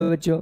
बच्चों,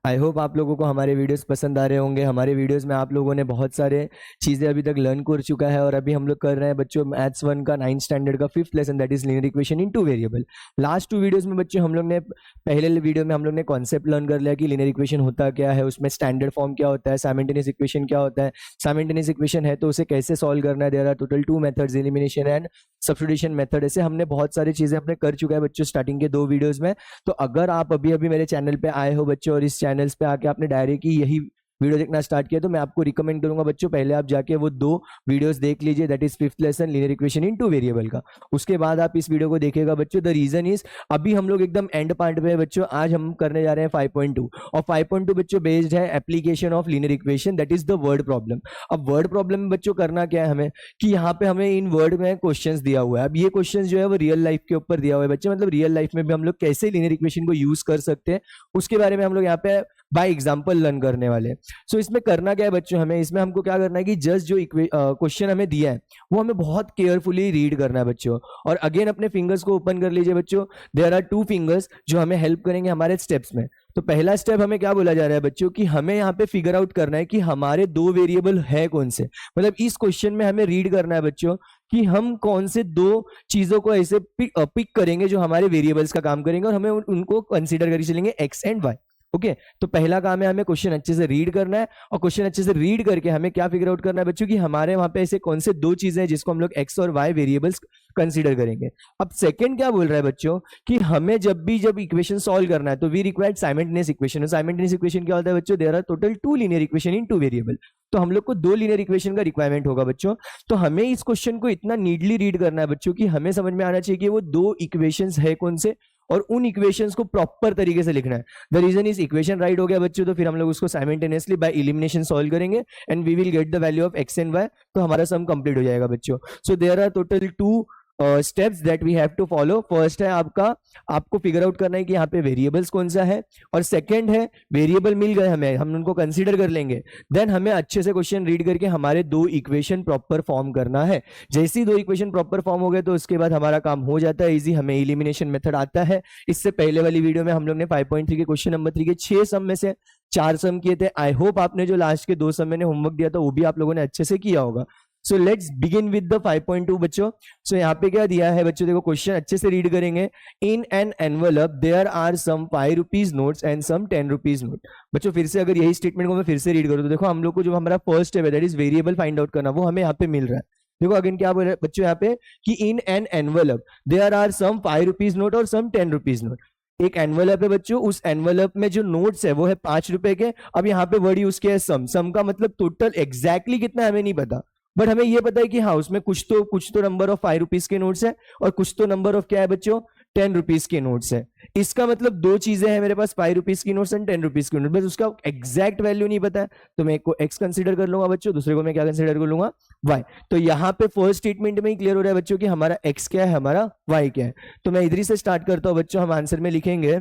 I hope आप लोगों को हमारे वीडियोस पसंद आ रहे होंगे। हमारे वीडियोस में आप लोगों ने बहुत सारे चीज़ें अभी तक लर्न कर चुका है और अभी हम लोग कर रहे हैं बच्चों मैथ्स 1 का 9th स्टैंडर्ड का 5th lesson, that is linear equation in two variable. Last 2 videos में बच्चों हम लोग ने पहले वीडियो में हम लोग ने कॉन्सेप्ट लर्न कर लिया कि लीनियर इक्वेशन होता क्या है, उसमें स्टैंडर्ड फॉर्म क्या होता है, साइमल्टेनियस इक्वेशन क्या होता है, साइमल्टेनियस इक्वेशन है तो उसे कैसे सॉल्व करना है। There are total 2 methods, elimination and substitution method. ऐसे हमने बहुत सारी चीज़ें अपने कर चुका है बच्चों स्टार्टिंग के 2 वीडियोस में। तो अगर आप अभी अभी मेरे चैनल पे आए हो बच्चों और इस चैनल्स पे आके आपने डायरेक्ट की यही वीडियो देखना स्टार्ट किया, तो मैं आपको रिकमेंड करूंगा बच्चों पहले आप जाके वो 2 वीडियोस देख लीजिए, that is 5th lesson linear equation in two variable का। उसके बाद आप इस वीडियो को देखिएगा बच्चों। द रीजन इज अभी हम लोग एकदम एंड पार्ट पे है बच्चों। आज हम करने जा रहे हैं 5.2 और 5.2 बच्चों बेस्ड है application of linear equation, that is the word problem. अब वर्ड प्रॉब्लम में बच्चों करना क्या है हमें कि यहाँ पे हमें इन वर्ड में क्वेश्चंस दिया हुआ है। अब ये क्वेश्चंस जो है वो रियल लाइफ के ऊपर दिया हुआ है बच्चे, मतलब रियल लाइफ में भी हम लोग कैसे लीनियर इक्वेशन को यूज कर सकते हैं उसके बारे में हम लोग यहाँ पे बाय एग्जांपल लर्न करने वाले। सो इसमें करना क्या है बच्चों, हमें इसमें हमको क्या करना है कि जस्ट जो क्वेश्चन हमें दिया है वो हमें बहुत केयरफुली रीड करना है बच्चों। और अगेन अपने फिंगर्स को ओपन कर लीजिए बच्चों। देयर आर 2 फिंगर्स जो हमें हेल्प करेंगे हमारे स्टेप्स में। तो पहला स्टेप हमें क्या बोला जा रहा है बच्चों कि हमें यहाँ पे फिगर आउट करना है कि हमारे 2 वेरिएबल है कौन से। मतलब इस क्वेश्चन में हमें रीड करना है बच्चों कि हम कौन से 2 चीजों को ऐसे पिक करेंगे जो हमारे वेरिएबल्स का काम करेंगे और हमें उनको कंसीडर करके चलेंगे एक्स एंड वाई। ओके तो पहला काम है हमें क्वेश्चन अच्छे से रीड करना है और क्वेश्चन अच्छे से रीड करके हमें क्या फिगर आउट करना है बच्चों कि हमारे वहां पे ऐसे कौन से 2 चीजें हैं जिसको हम लोग एक्स और वाई वेरिएबल्स कंसीडर करेंगे। अब सेकंड क्या बोल रहा है बच्चों कि हमें जब इक्वेशन सॉल्व करना है तो we required simultaneous equation. Simultaneous equation क्या होता है बच्चों, there are total 2 linear equation in 2 variable. तो हम लोग को 2 लीनियर इक्वेशन का रिक्वायरमेंट होगा बच्चों। तो हमें इस क्वेश्चन को इतना नीडली रीड करना है बच्चों कि हमें समझ में आना चाहिए कि वो 2 इक्वेशंस है कौन से और उन इक्वेशंस को प्रॉपर तरीके से लिखना है। The reason is equation right हो गया बच्चों तो फिर हम लोग उसको साइमल्टेनियसली बाय एलिमिनेशन सॉल्व करेंगे and we will get the value of x and y. तो हमारा सम कंप्लीट हो जाएगा बच्चों। So there are total 2 steps that we have to follow. First है आपको फिगर आउट करना है कि यहाँ पे वेरिएबल्स कौन सा है, और सेकंड है वेरिएबल मिल गए हमें, हम उनको कंसीडर कर लेंगे। देन हमें अच्छे से क्वेश्चन रीड करके हमारे 2 इक्वेशन प्रॉपर फॉर्म करना है। जैसे ही 2 इक्वेशन प्रॉपर फॉर्म हो गए तो उसके बाद हमारा काम हो जाता है इजी, हमें एलिमिनेशन मेथड आता है। इससे पहले वाली वीडियो में हम लोग ने 5.3 के क्वेश्चन नंबर 3 के 6 सम में से 4 सम किए थे। आई होप आपने जो लास्ट के 2 सम मैंने होमवर्क दिया था वो भी आप लोगों ने अच्छे से किया होगा। So let's begin with the 5.2 बच्चों। सो यहाँ पे क्या दिया है बच्चों, देखो क्वेश्चन अच्छे से रीड करेंगे। In an envelope there are some 5 rupees notes and some 10 rupees note. बच्चों फिर से अगर यही स्टेटमेंट को मैं फिर से रीड करूँ तो देखो हम लोग को जो हमारा फर्स्ट स्टेप है that is variable find out करना, वो हमें यहाँ पे मिल रहा है। देखो अगेन क्या बोल रहा है बच्चों यहाँ पे कि in an envelope there are some 5 rupees note और सम 10 रुपीज नोट। एक एनवलप है बच्चों, उस एनवलप में जो नोट्स है वो है 5 रुपए के। अब यहाँ पे वर्ड यूज किया है सम। सम का मतलब टोटल एग्जैक्टली कितना हमें नहीं पता, बट हमें ये पता है कि हाँ उसमें कुछ तो नंबर ऑफ 5 रुपीज के नोट्स है और कुछ तो नंबर ऑफ क्या है बच्चों 10 रुपीज के नोट्स है। इसका मतलब 2 चीजें हैं मेरे पास, 5 रुपीज की नोट्स एंड 10 रुपीज की नोट, बस उसका एग्जैक्ट वैल्यू नहीं पता है। तो मैं एक को एक्स कंसीडर कर लूंगा बच्चों, दूसरे को मैं क्या कंसीडर कर लूंगा वाई। तो यहाँ पे फर्स्ट स्टेटमेंट में ही क्लियर हो रहा है बच्चों कि हमारा एक्स क्या है, हमारा वाई क्या है। तो मैं इधर से स्टार्ट करता हूं बच्चों। हम आंसर में लिखेंगे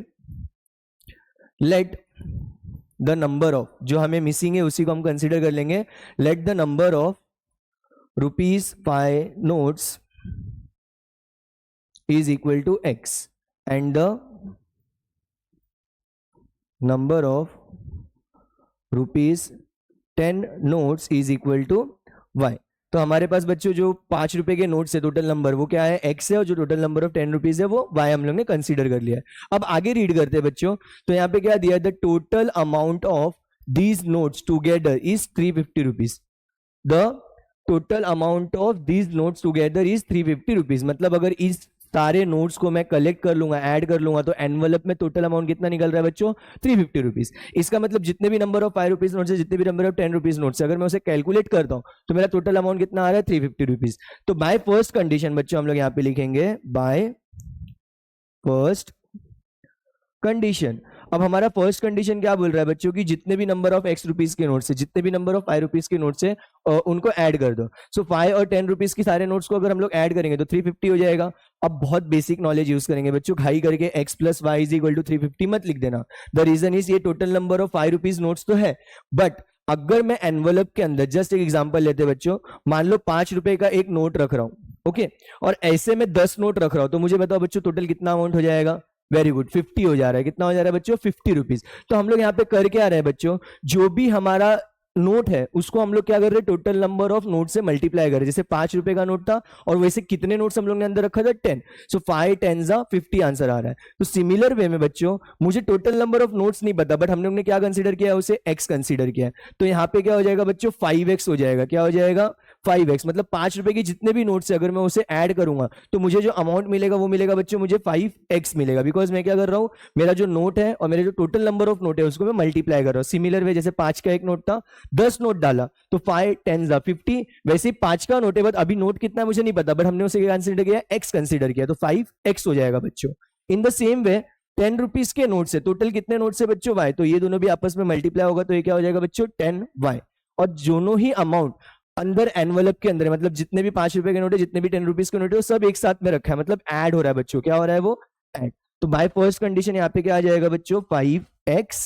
लेट द नंबर ऑफ, जो हमें मिसिंग है उसी को हम कंसीडर कर लेंगे। Late the number of rupees 5 notes is equal to x and the number of rupees 10 notes is equal to y। तो हमारे पास बच्चों जो 5 रुपए के नोट्स है टोटल नंबर वो क्या है x है, और जो टोटल नंबर ऑफ 10 रुपीज है वो y हम लोग ने कंसीडर कर लिया है। अब आगे रीड करते हैं बच्चों। तो यहाँ पे क्या दिया है, the total amount of these notes together is 350 rupees. The total amount of these notes together is 350 rupees. मतलब अगर इस सारे नोट्स को मैं कलेक्ट कर लूंगा, ऐड कर लूंगा, तो एनवलप में टोटल अमाउंट कितना निकल रहा है बच्चों 350 रुपीज। इसका मतलब जितने भी नंबर ऑफ 5 रुपीज नोट्स है, जितने भी नंबर ऑफ 10 रुपीज नोट्स है, अगर मैं उसे कैलकुलेट करता हूं तो मेरा टोटल अमाउंट कितना आ रहा है 350 रुपीज। तो बाय फर्स्ट कंडीशन बच्चों हम लोग यहाँ पे लिखेंगे बाय फर्स्ट कंडीशन। अब हमारा फर्स्ट कंडीशन क्या बोल रहा है बच्चों कि जितने भी नंबर ऑफ एक्स रुपीज के नोट्स है, जितने भी नंबर ऑफ 5 रुपीज के नोट्स है उनको ऐड कर दो। सो 5 और 10 रुपीज की सारे नोट्स को अगर हम लोग ऐड करेंगे तो 350 हो जाएगा। अब बहुत बेसिक नॉलेज यूज करेंगे बच्चों, घाई करके x plus y is equal to 350 मत लिख देना। द रीजन इज ये total number of 5 rupees notes तो है, बट अगर मैं एनवलप के अंदर जस्ट एक एग्जांपल लेते बच्चों, मान लो 5 रुपए का एक नोट रख रहा हूं, ओके, और ऐसे में 10 नोट रख रहा हूं, तो मुझे बताओ बच्चों टोटल कितना अमाउंट हो जाएगा। वेरी गुड, 50 हो जा रहा है। कितना हो जा रहा है बच्चों? 50 रुपीज। तो हम लोग यहाँ पे कर क्या रहे हैं बच्चों, जो भी हमारा नोट है उसको हम लोग क्या कर रहे हैं, टोटल नंबर ऑफ नोट से मल्टीप्लाई कर रहे हैं। जैसे 5 रुपए का नोट था और वैसे कितने नोट्स हम लोग ने अंदर रखा था? 10। सो 5 10 50 आंसर आ रहा है। तो सिमिलर वे में बच्चों मुझे टोटल नंबर ऑफ नोट्स नहीं पता, बट हम लोग ने क्या कंसीडर किया है, उसे एक्स कंसीडर किया है। तो यहाँ पे क्या हो जाएगा बच्चों? 5x हो जाएगा। क्या हो जाएगा? 5x। मतलब 5 रुपए के जितने भी नोट्स है अगर मैं उसे ऐड करूंगा तो मुझे जो अमाउंट मिलेगा वो मिलेगा बच्चों, मुझे 5x मिलेगा। बिकॉज मैं क्या कर रहा हूं, मेरा जो नोट है और मेरे जो टोटल नंबर ऑफ नोट है उसको मैं मल्टीप्लाई कर रहा हूँ। सिमिलर वे जैसे 5 का एक नोट था, 10 नोट डाला तो 5 10 50, वैसे ही 5 का नोट है, बट अभी नोट कितना है मुझे नहीं पता, बट हमने उसे क्या कंसीडर किया? एक्स कंसीडर किया, तो 5x हो जाएगा बच्चों। In the same way 10 rupees के नोट से टोटल कितने नोट से बच्चों? y। तो ये दोनों भी आपस में मल्टीप्लाई होगा तो ये क्या हो जाएगा बच्चों? 10y। और दोनों ही अमाउंट अंदर एनवलप के अंदर है, मतलब जितने भी 5 रुपए के नोट है, जितने भी 10 रुपीज के नोट है, वो सब एक साथ में रखा है, मतलब ऐड हो रहा है बच्चों। क्या हो रहा है? वो ऐड। तो बाय फर्स्ट कंडीशन यहाँ पे क्या आ जाएगा बच्चों? 5x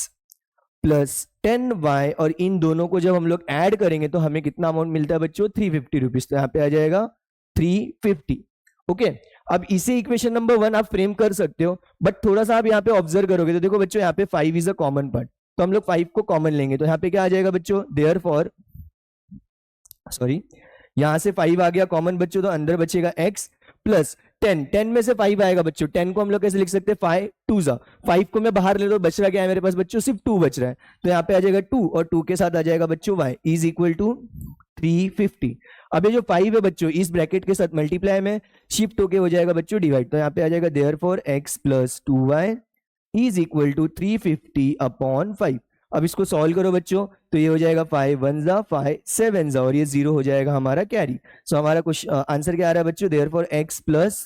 प्लस 10y, और इन दोनों को जब हम लोग ऐड करेंगे तो हमें कितना अमाउंट मिलता है बच्चों? 350 रुपीज। तो यहाँ पे आ जाएगा 350। ओके, अब इसे इक्वेशन नंबर 1 आप फ्रेम कर सकते हो, बट थोड़ा सा आप यहाँ पे ऑब्जर्व करोगे तो देखो बच्चों यहाँ पे 5 इज अ कॉमन पार्ट, तो हम लोग 5 को कॉमन लेंगे। तो यहाँ पे क्या आ जाएगा बच्चों? देयरफॉर सॉरी, यहां से 5 आ गया कॉमन बच्चों, तो अंदर बचेगा x प्लस 10। 10 में से 5 आएगा बच्चों, 10 को हम लोग कैसे लिख सकते हैं? 5 2 जा 5 को मैं बाहर ले लो, बच रहा क्या है मेरे पास बच्चों? सिर्फ 2 बच रहा है। तो यहाँ पे आ जाएगा 2 और 2 के साथ आ जाएगा बच्चों y इज इक्वल टू 350। अब ये जो 5 है बच्चों इस ब्रैकेट के साथ मल्टीप्लाई में शिफ्ट होके हो जाएगा बच्चों डिवाइड। तो यहाँ पे आ जाएगा therefore x plus 2y is equal to 350 upon 5। अब इसको सॉल्व करो बच्चों तो ये हो जाएगा 5 1 जा 5 7 जा, और ये 0 हो जाएगा हमारा कैरी। सो हमारा क्वेश्चन आंसर क्या आ रहा है बच्चों? Therefore x plus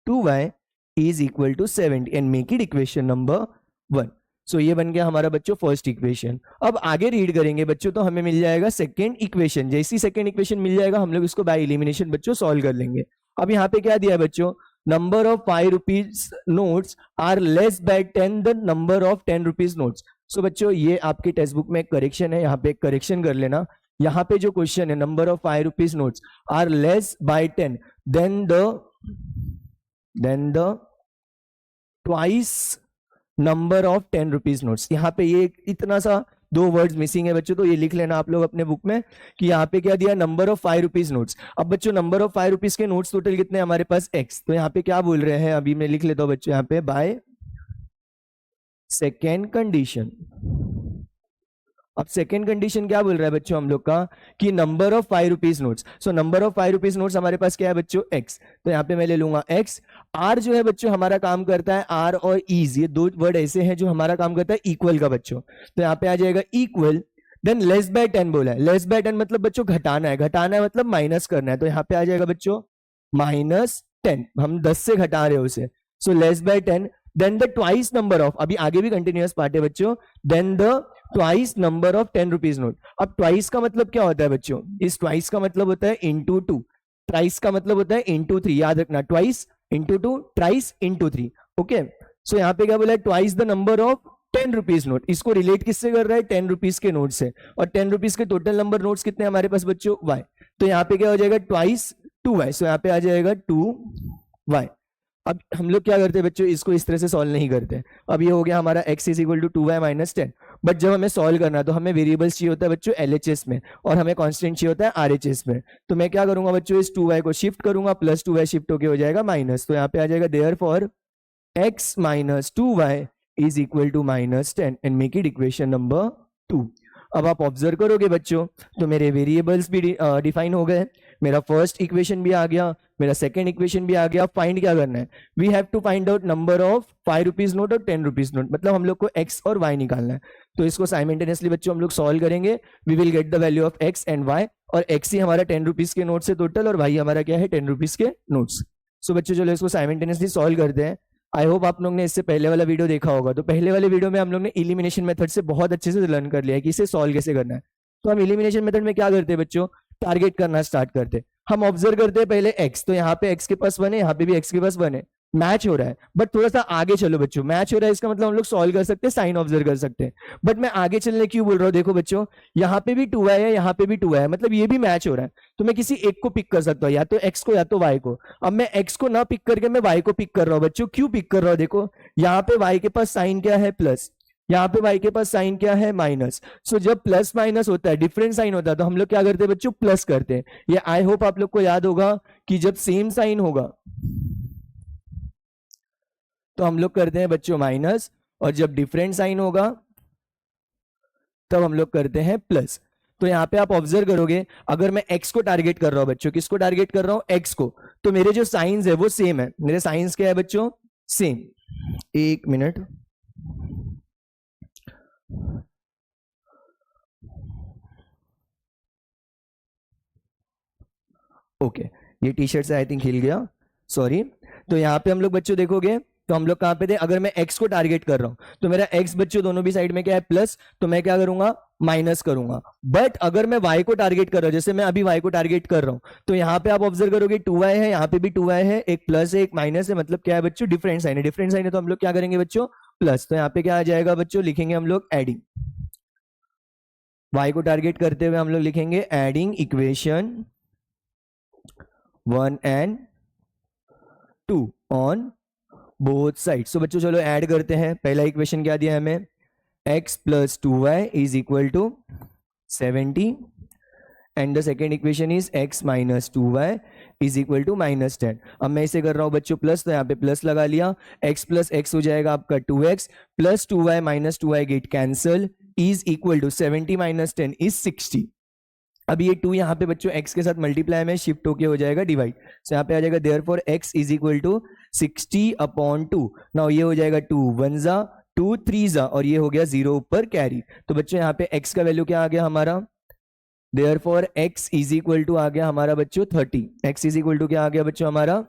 2y is equal to 70 and make it equation number 1। So ये बन गया हमारा बच्चों फर्स्ट इक्वेशन। अब आगे रीड करेंगे बच्चों तो हमें मिल जाएगा सेकेंड इक्वेशन। जैसी सेकेंड इक्वेशन मिल जाएगा हम लोग इसको बाय एलिमिनेशन बच्चों सॉल्व कर लेंगे। अब यहाँ पे क्या दिया है बच्चों? Number of 5 rupees notes are less by 10 the number of 10 rupees notes. So बच्चों ये आपकी टेक्स्ट बुक में एक करेक्शन है, यहाँ पे एक करेक्शन कर लेना। यहाँ पे जो क्वेश्चन है number of 5 rupees notes are less by 10 then the twice number of 10 rupees notes. यहाँ पे ये इतना सा 2 वर्ड्स मिसिंग है बच्चों, तो ये लिख लेना आप लोग अपने बुक में कि यहाँ पे क्या दिया? Number of 5 rupees notes. अब बच्चों नंबर ऑफ 5 रुपीज के नोट्स टोटल कितने हमारे पास? x। तो यहाँ पे क्या बोल रहे हैं अभी मैं लिख लेता हूँ बच्चों, यहाँ पे बाय सेकेंड कंडीशन। अब सेकेंड कंडीशन क्या बोल रहा है बच्चों हम लोग का कि number of 5 rupees notes. So number of 5 rupees notes हमारे पास क्या है बच्चों? x। तो यहाँ पे मैं ले लूंगा x। r जो है बच्चों हमारा काम करता है, r और is, ये 2 वर्ड ऐसे हैं जो हमारा काम करता है इक्वल का बच्चों। तो यहाँ पे आ जाएगा इक्वल, देन लेस बाय 10 बोला है। लेस बाय 10 मतलब बच्चों घटाना है, घटाना है मतलब माइनस करना है। तो यहाँ पे आ जाएगा बच्चों -10, हम 10 से घटा रहे हैं उसे। So less by 10 then the twice number of, अभी आगे भी कंटिन्यूअस पार्ट है बच्चों, then the twice number of 10 rupees note. अब ट्वाइस का मतलब क्या होता है बच्चों? इस ट्वाइस का मतलब होता है इंटू 2, ट्राइस का मतलब होता है इंटू 3। याद रखना, ट्वाइस इंटू 2, ट्राइस इंटू 3। ओके, सो यहाँ पे क्या बोला है? Twice the number of 10 rupees note. इसको रिलेट किससे कर रहा है? 10 रुपीज के नोट से। और 10 रुपीज के टोटल नंबर नोट्स कितने हमारे पास बच्चों? y। तो यहाँ पे क्या हो जाएगा? Twice 2y। सो यहाँ पे आ जाएगा 2y। अब हम लोग क्या करते हैं बच्चों? इसको इस तरह से सॉल्व नहीं करते। अब ये हो गया हमारा x is equal to 2y minus 10। But जब हमें सॉल्व करना है तो हमें वेरिएबल्स चाहिए होता है बच्चों LHS में, और हमें कांस्टेंट चाहिए होता है RHS में। तो मैं क्या करूंगा बच्चों? इस 2y को शिफ्ट करूंगा, प्लस 2y शिफ्ट होके हो जाएगा माइनस। तो यहाँ पे आ जाएगा therefore x minus 2y is equal to -10 and make it equation number 2। अब आप ऑब्जर्व करोगे बच्चों तो मेरे वेरिएबल्स भी डिफाइन हो गए, मेरा फर्स्ट इक्वेशन भी आ गया, मेरा सेकंड इक्वेशन भी आ गया। फाइंड क्या करना है? We have to find out number of 5 rupees note और 10 रुपीज नोट, मतलब हम लोग को x और y निकालना है। तो इसको साइमल्टेनियसली बच्चों हम लोग सॉल्व करेंगे। We will get the value of x and y, और x ही हमारा 10 रुपीज के नोट से टोटल, और y हमारा क्या है? 10 रुपीज के नोट्स। सो बच्चों चलो इसको साइमल्टेनियसली सॉल्व करते हैं। आई होप आप लोग ने इससे पहले वाला वीडियो देखा होगा। तो पहले वाले वीडियो में हम लोग ने एलिमिनेशन मेथड से बहुत अच्छे से लर्न कर लिया है कि इसे सॉल्व कैसे करना है। तो हम एलिमिनेशन मेथड में क्या करते हैं बच्चों? टारगेट करना स्टार्ट करते हैं। हम ऑब्जर्व करते हैं पहले x, तो यहाँ पे x के पास 1 है, यहाँ पे भी x के पास 1 है। मैच हो रहा है, बट थोड़ा सा आगे चलो बच्चों, मैच हो रहा है इसका मतलब हम लोग सॉल्व कर सकते हैं, साइन ऑब्जर्व कर सकते हैं, बट मैं आगे चलने क्यों बोल रहा हूँ, देखो बच्चों यहाँ पे भी 2y है, यहाँ पे भी 2y है, मतलब ये भी मैच हो रहा है, तो मैं किसी एक को पिक कर सकता हूँ, या तो x को या तो y को। अब मैं x को ना पिक करके मैं y को पिक कर रहा हूँ बच्चों, क्यों पिक कर रहा हूँ, देखो यहाँ पे y के पास साइन क्या है प्लस, यहाँ पे y के पास साइन क्या है माइनस। सो जब प्लस माइनस होता है, डिफरेंट साइन होता है, तो हम लोग क्या करते हैं बच्चों, प्लस करते हैं। ये आई होप आप लोग को याद होगा कि जब सेम साइन होगा तो हम लोग करते हैं बच्चों माइनस, और जब डिफरेंट साइन होगा तब हम लोग करते हैं प्लस। तो यहाँ पे आप ऑब्जर्व करोगे, अगर मैं x को टारगेट कर रहा हूं बच्चों, किसको टारगेट कर रहा हूं, x को, तो मेरे जो साइंस है वो सेम है, मेरे साइंस क्या है बच्चों, सेम। एक मिनट, ओके, ये टी शर्ट से आई थिंक हिल गया, सॉरी। तो यहाँ पे हम लोग बच्चों देखोगे तो हम लोग कहाँ पे थे, अगर मैं x को टारगेट कर रहा हूं तो मेरा x बच्चों दोनों भी साइड में क्या है प्लस, तो मैं क्या करूंगा माइनस करूंगा। बट अगर मैं y को टारगेट कर रहा हूं, जैसे मैं अभी y को टारगेट कर रहा हूं, तो यहाँ पे आप ऑब्जर्व करोगे 2y है, यहाँ पे भी 2y है, एक प्लस है एक माइनस है, मतलब क्या है बच्चों, डिफरेंट साइन है, डिफरेंट साइन है तो हम लोग क्या करेंगे बच्चों, प्लस। तो यहाँ पे क्या आ जाएगा बच्चों, लिखेंगे हम लोग एडिंग, y को टारगेट करते हुए हम लोग लिखेंगे adding equation 1 and 2 on both side. So बच्चों चलो ऐड करते हैं, पहला इक्वेशन क्या दिया है हमें, x plus 2y is equal to 70 and the second equation is x minus 2y is equal to minus 10। अब मैं इसे कर रहा हूं बच्चों प्लस, तो यहाँ पे प्लस लगा लिया, x प्लस x हो जाएगा आपका 2x plus 2y minus 2y get cancel is equal to 70 minus 10 is 60। अब ये 2 यहाँ पे बच्चों x के साथ मल्टीप्लाई में शिफ्ट होके हो जाएगा डिवाइड, सो यहाँ पे आ जाएगा therefore x is equal to 60 upon 2। Now ये हो जाएगा 2 1 जा 2 3 जा, और ये हो गया 0 ऊपर कैरी। तो बच्चों यहाँ पे x का वैल्यू क्या आ गया हमारा, therefore x is equal to आ गया हमारा बच्चों 30, x इज इक्वल टू क्या आ गया बच्चों हमारा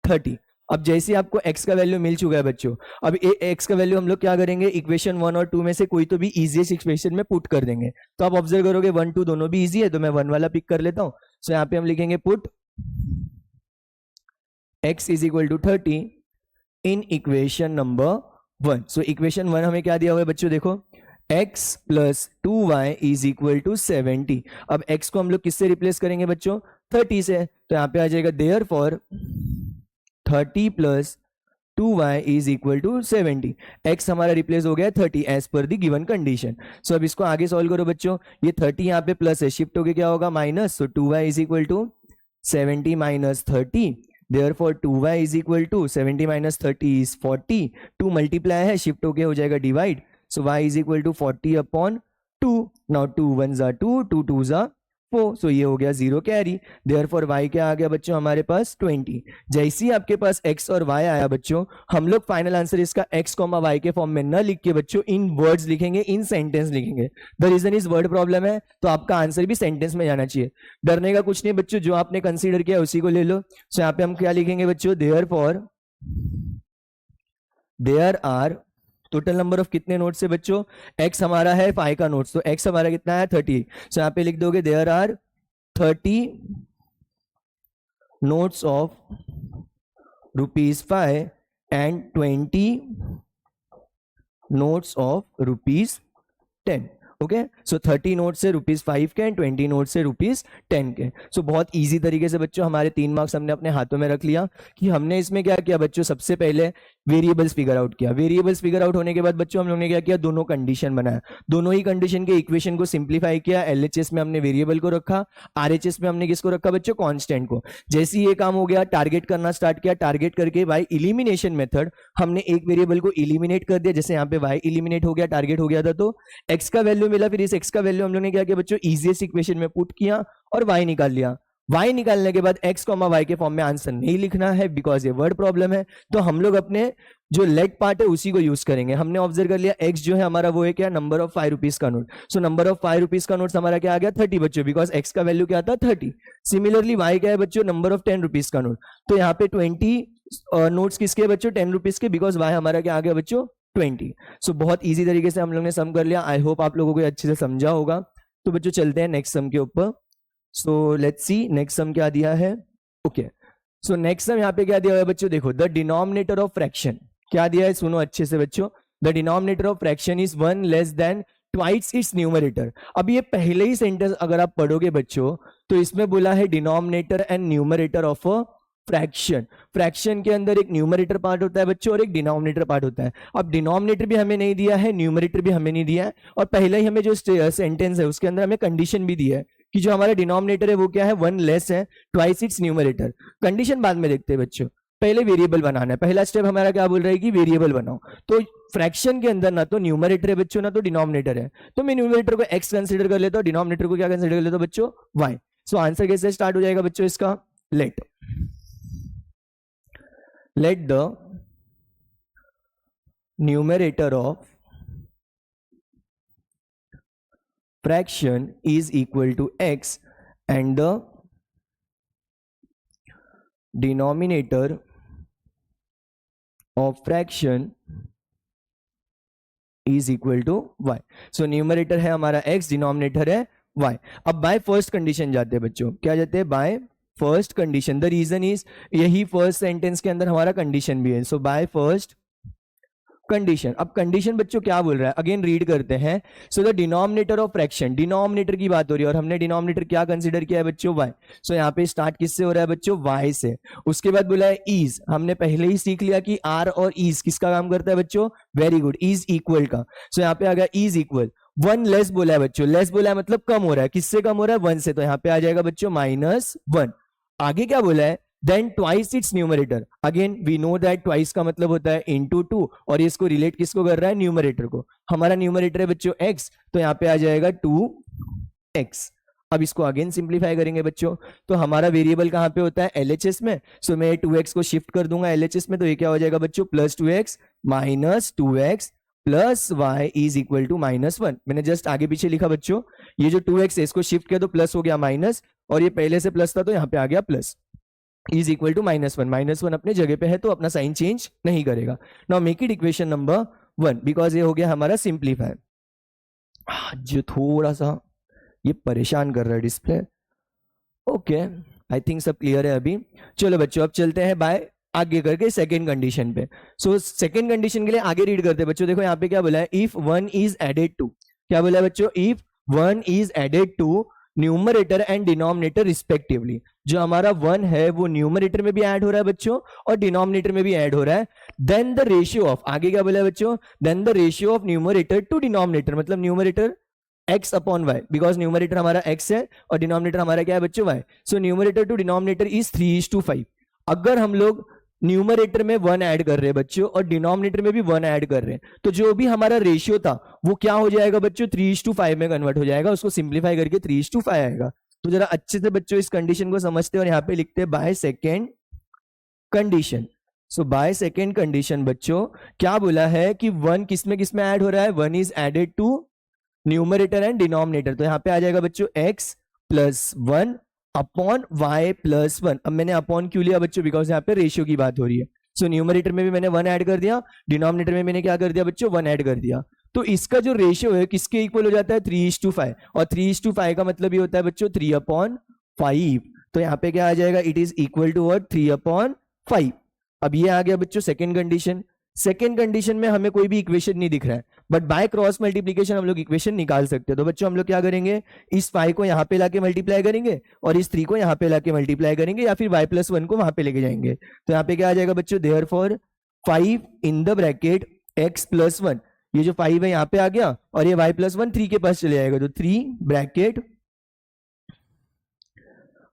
30। अब जैसे आपको x का वैल्यू मिल चुका है बच्चों, अब x का वैल्यू हम लोग क्या करेंगे, इक्वेशन 1 और 2 में से कोई तो भी इजीएस्ट इक्वेशन में पुट कर देंगे। तो आप ऑब्जर्व करोगे 1 2 दोनों भी इजी है, तो मैं 1 वाला पिक कर लेता हूं। सो यहाँ पे हम लिखेंगे put x is equal to 30 in equation number 1। So equation 1 हमें क्या दिया हुआ है बच्चों, देखो x plus 2y is equal to 70। अब x को हम लोग किससे रिप्लेस करेंगे बच्चों, 30 से, तो यहाँ पे आ जाएगा therefore 30 plus 2y is equal to 70। x हमारा रिप्लेस हो गया 30 as per the given condition. सो अब इसको आगे सॉल्व करो बच्चों, ये 30 यहाँ पे प्लस है, शिफ्ट होके क्या होगा minus, so 2y is equal to 70 minus 30, therefore 2y is equal to 70 minus 30 is 40, 2 multiply है शिफ्ट होके हो जाएगा divide, so y is equal to 40 upon 2। Now 2 1 जा 2 2 2 जा 4, सो ये हो गया 0 कैरी, देयरफॉर y क्या आ गया बच्चों हमारे पास 20। जैसे ही आपके पास x और y आया बच्चों, हम लोग फाइनल आंसर इसका x, y के फॉर्म में न लिख के बच्चों इन वर्ड्स लिखेंगे, इन सेंटेंस लिखेंगे। The reason is word problem है, तो आपका आंसर भी सेंटेंस में जाना चाहिए। डरने का कुछ नहीं बच्चों, जो आपने कंसीडर किया उसी को ले लो। सो यहाँ पे हम क्या लिखेंगे बच्चों, therefore there are total number of कितने नोट्स है बच्चों, x हमारा है 5 का नोट्स, तो x हमारा कितना है 30। सो यहाँ पे लिख दोगे there are 30 notes of ₹5 and 20 notes of ₹10। Okay, so 30 note से ₹5 के एंड 20 नोट से ₹10 के। सो बहुत इजी तरीके से बच्चों हमारे 3 मार्क्स हमने अपने हाथों में रख लिया कि हमने इसमें क्या किया बच्चों, सबसे पहले वेरिएबल्स फिगर आउट किया। वेरिएबल्स फिगर आउट होने के बाद बच्चों हम लोगों ने क्या किया, दोनों कंडीशन बनाया, दोनों ही कंडीशन के इक्वेशन को सिंप्लीफाई किया। LHS में हमने वेरिएबल को रखा, RHS में हमने किसको रखा बच्चों, कांस्टेंट को। जैसे ये काम हो गया, टारगेट करना स्टार्ट किया, टारगेट करके बाय इलिमिनेशन मेथड हमने एक वेरिएबल को इलिमिनेट कर दिया। जैसे यहाँ पे y इलिमिनेट हो गया, टारगेट हो गया था, तो x का वैल्यू मिला, फिर इस x का वैल्यू हम लोगों ने क्या किया बच्चों, इजीएस्ट इक्वेशन में पुट किया और y निकाल लिया। y निकालने के बाद x, y के फॉर्म में आंसर नहीं लिखना है बिकॉज ये वर्ड प्रॉब्लम है, तो हम लोग अपने जो लेट पार्ट है उसी को यूज करेंगे। हमने ऑब्जर्व कर लिया x जो है हमारा वो है क्या, नंबर ऑफ ₹5 का नोट। सो नंबर ऑफ ₹5 का नोट हमारा क्या आ गया 30 बच्चों, बिकॉज x का वैल्यू क्या था 30। सिमिलरली y क्या है बच्चों, नंबर ऑफ ₹10 का नोट, तो यहाँ पे 20 नोट्स किसके बच्चों, ₹10 के, बिकॉज y हमारा क्या आ गया बच्चों 20। सो बहुत इजी तरीके से हम लोग ने सम कर लिया। आई होप आप लोगों को अच्छे से समझा होगा। तो बच्चों चलते हैं नेक्स्ट सम के ऊपर। So let's see next sum क्या दिया है। ओके, सो नेक्स्ट टाइम यहाँ पे क्या दिया हुआ है बच्चों, देखो द डिनोमिनेटर ऑफ फ्रैक्शन क्या दिया है, सुनो अच्छे से बच्चों, the denominator of fraction is 1 less than twice it's numerator. अब ये पहले ही सेंटेंस अगर आप पढ़ोगे बच्चों तो इसमें बोला है denominator and numerator of a fraction. Fraction के अंदर एक न्यूमरेटर पार्ट होता है बच्चों और एक डिनोमिनेटर पार्ट होता है। अब डिनोमिनेटर भी हमें नहीं दिया है, न्यूमरेटर भी हमें नहीं दिया है, और पहले ही हमें जो सेंटेंस है उसके अंदर हमें कंडीशन भी दी है कि जो हमारा डिनोमिनेटर है वो क्या है, 1 लेस है ट्वाइस इट्स न्यूमरेटर। कंडीशन बाद में देखते हैं बच्चों, पहले वेरिएबल बनाना है। पहला स्टेप हमारा क्या बोल रहा है कि वेरिएबल बनाओ। तो फ्रैक्शन के अंदर ना तो न्यूमरेटर है बच्चों ना तो डिनोमिनेटर है, तो मैं न्यूमरेटर को x कंसीडर कर लेता हूं, डिनोमिनेटर को क्या कंसीडर कर लेता हूं बच्चों, y। सो आंसर कैसे स्टार्ट हो जाएगा बच्चों इसका, let the numerator of fraction is equal to x and the denominator of fraction is equal to y। so numerator है हमारा x, denominator है y। अब बाय फर्स्ट कंडीशन जाते हैं बच्चों, क्या जाते हैं, by first condition. The reason is यही फर्स्ट सेंटेंस के अंदर हमारा कंडीशन भी है। So by first condition. अब कंडीशन बच्चों क्या बोल रहा है, अगेन रीड करते हैं। So the denominator of fraction, denominator की बात हो रही है और हमने डिनोमिनेटर क्या कंसीडर किया है बच्चों, y। सो यहाँ पे स्टार्ट किससे हो रहा है बच्चों, y से। उसके बाद बोला है इज, हमने पहले ही सीख लिया कि r और इज किसका काम करता है बच्चों, वेरी गुड, इज इक्वल का। सो यहाँ पे आ गया इज इक्वल। 1 लेस बोला है बच्चों, लेस बोला है मतलब कम हो रहा है, किससे कम हो रहा है, 1 से, तो यहाँ पे आ जाएगा बच्चों -1। आगे क्या बोला है, then twice it's numerator. Again we know that twice का मतलब होता है इनटू 2, और इसको रिलेट किसको कर रहा है, न्यूमरेटर को। हमारा न्यूमरेटर है बच्चों x, तो यहाँ पे आ जाएगा 2x। अब इसको अगेन सिंप्लीफाई करेंगे बच्चों, तो हमारा वेरिएबल कहाँ पे होता है, LHS में। सो मैं 2x को शिफ्ट कर दूंगा LHS में, तो ये क्या हो जाएगा बच्चों, +2x minus 2x plus y is equal to -1। मैंने जस्ट आगे पीछे लिखा बच्चों, ये जो 2x है इसको शिफ्ट किया तो प्लस हो गया माइनस, और ये पहले से प्लस था तो यहाँ पे आ गया प्लस, इज इक्वल टू -1। -1 अपने जगह पे है तो अपना साइन चेंज नहीं करेगा। Now make it equation number 1, because ये हो गया हमारा सिंप्लीफाई। जो थोड़ा सा ये परेशान कर रहा है डिस्प्ले। ओके, आई थिंक सब क्लियर है अभी। चलो बच्चों अब चलते हैं बाय आगे करके सेकेंड कंडीशन पे। सो सेकेंड कंडीशन के लिए आगे रीड करते हैं बच्चों। देखो यहाँ पे क्या बोला है, इफ 1 इज एडेड टू, क्या बोला है बच्चों, if 1 is added to numerator and denominator respectively. जो हमारा 1 है वो न्यूमरेटर में भी ऐड हो रहा है बच्चों और डिनोमिनेटर में भी ऐड हो रहा है। देन द रेशियो ऑफ, आगे क्या बोला है बच्चों, then the ratio of numerator to denominator, मतलब numerator x upon y, because numerator हमारा x है और डिनोमिनेटर हमारा क्या है बच्चों, y। So numerator to denominator is 3:5। अगर हम लोग न्यूमरेटर में 1 ऐड कर रहे हैं बच्चों और डिनोमिनेटर में भी 1 ऐड कर रहे हैं, तो जो भी हमारा रेशियो था वो क्या हो जाएगा बच्चों, 3:5 में कन्वर्ट हो जाएगा। उसको सिंप्लीफाई करके 3:5 आएगा। तो जरा अच्छे से बच्चों इस कंडीशन को समझते हैं और यहाँ पे लिखते हैं by second condition. So by second condition बच्चों क्या बोला है कि 1 किसमें ऐड हो रहा है, 1 is added to numerator and denominator. तो यहाँ पे आ जाएगा बच्चों x plus 1 upon y plus 1। अब मैंने अपॉन क्यों लिया बच्चों, बिकॉज यहाँ पे रेशियो की बात हो रही है। सो न्यूमरेटर में भी मैंने 1 ऐड कर दिया, डिनोमिनेटर में मैंने क्या कर दिया बच्चों, 1 ऐड कर दिया। तो इसका जो रेशियो है किसके इक्वल हो जाता है, 3:5। और 3:5 का मतलब ये होता है बच्चों 3/5। तो यहाँ पे क्या आ जाएगा, it is equal to what, 3/5। अब ये आ गया बच्चों सेकेंड कंडीशन। सेकेंड कंडीशन में हमें कोई भी इक्वेशन नहीं दिख रहा है, बट बाय क्रॉस मल्टीप्लीकेशन हम लोग इक्वेशन निकाल सकते हैं। तो बच्चों हम लोग क्या करेंगे, इस 5 को यहाँ पे लाके मल्टीप्लाई करेंगे और इस 3 को यहाँ पे लाके मल्टीप्लाई करेंगे, या फिर y+1 को वहां पे लेके जाएंगे। तो यहाँ पे क्या आ जाएगा बच्चों, therefore 5 in the bracket x+1। ये जो 5 है यहाँ पे आ गया और ये y+1 3 के पास चले जाएगा, तो 3 ब्रैकेट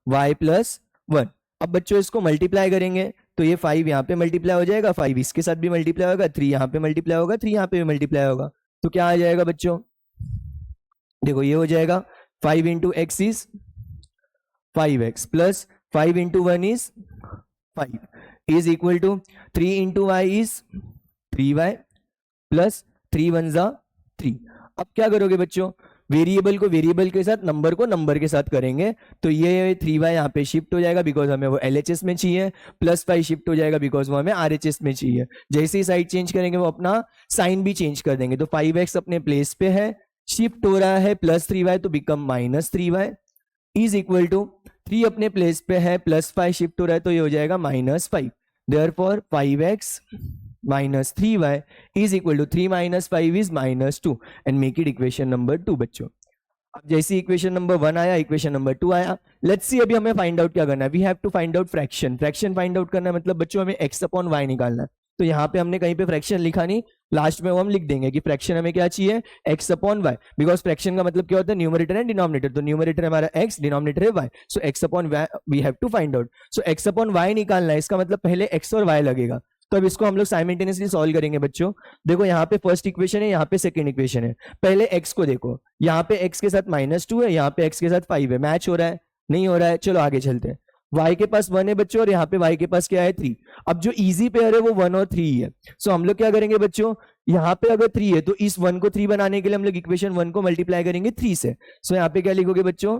y+1। अब बच्चों इसको मल्टीप्लाई करेंगे तो ये 5 यहाँ पे मल्टीप्लाई हो जाएगा, 5 इसके साथ भी मल्टीप्लाई होगा, 3 यहाँ पे मल्टीप्लाई होगा, 3 यहाँ पे भी मल्टीप्लाई होगा। तो क्या आ जाएगा बच्चों, देखो ये हो जाएगा 5 into x is 5x plus 5 into 1 is 5 is equal to 3 into y is 3y plus 3 1 जा 3। अब क्या करोगे बच्चों, वेरिएबल को वेरिएबल के साथ, नंबर को नंबर के साथ करेंगे। तो ये 3y यहाँ पे शिफ्ट हो जाएगा बिकॉज हमें वो LHS में चाहिए, प्लस 5 शिफ्ट हो जाएगा बिकॉज वो हमें RHS में चाहिए। जैसे ही साइड चेंज करेंगे वो अपना साइन भी चेंज कर देंगे। तो 5x अपने प्लेस पे है, शिफ्ट हो रहा है प्लस 3y तो become -3y is equal to 3 अपने प्लेस पे है, +5 शिफ्ट हो रहा है तो ये हो जाएगा -5. Therefore 5x minus 3y is equal to 3 minus 5 is -2 and make it equation number 2 बच्चों. अब जैसे इक्वेशन नंबर 1 आया, इक्वेशन नंबर 2 आया. लेट्स सी अभी हमें फाइंड आउट क्या करना है. We have to find out fraction. Fraction find out करना है मतलब बच्चों हमें x अपॉन y निकालना है. तो यहाँ पे हमने कहीं पे फ्रैक्शन लिखा नहीं, लास्ट में वो हम लिख देंगे कि फ्रैक्शन हमें क्या चाहिए, x upon y. Because fraction का मतलब क्या होता है, न्यूमरेटर एंड डिनोमिनेटर. तो न्यूमरेटर हमारा x, डिनोमिनेटर है y. So x upon y we have to find out. So x upon y निकालना है, इसका मतलब पहले x और y लगेगा. तो अब इसको हम लोग साइमल्टेनियसली सॉल्व करेंगे बच्चों. देखो यहाँ पे फर्स्ट इक्वेशन है, यहाँ पे सेकंड इक्वेशन है. पहले x को देखो, यहाँ पे x के साथ -2 है, यहाँ पे x के साथ 5 है. मैच हो रहा है? नहीं हो रहा है. चलो आगे चलते हैं. y के पास 1 है बच्चों और यहाँ पे y के पास क्या है, 3. अब जो इजी पेयर है वो 1 और 3 ही है. सो हम लोग क्या करेंगे बच्चों, यहाँ पे अगर 3 है तो इस 1 को 3 बनाने के लिए हम लोग इक्वेशन 1 को मल्टीप्लाई करेंगे 3 से. सो यहाँ पे क्या लिखोगे बच्चों,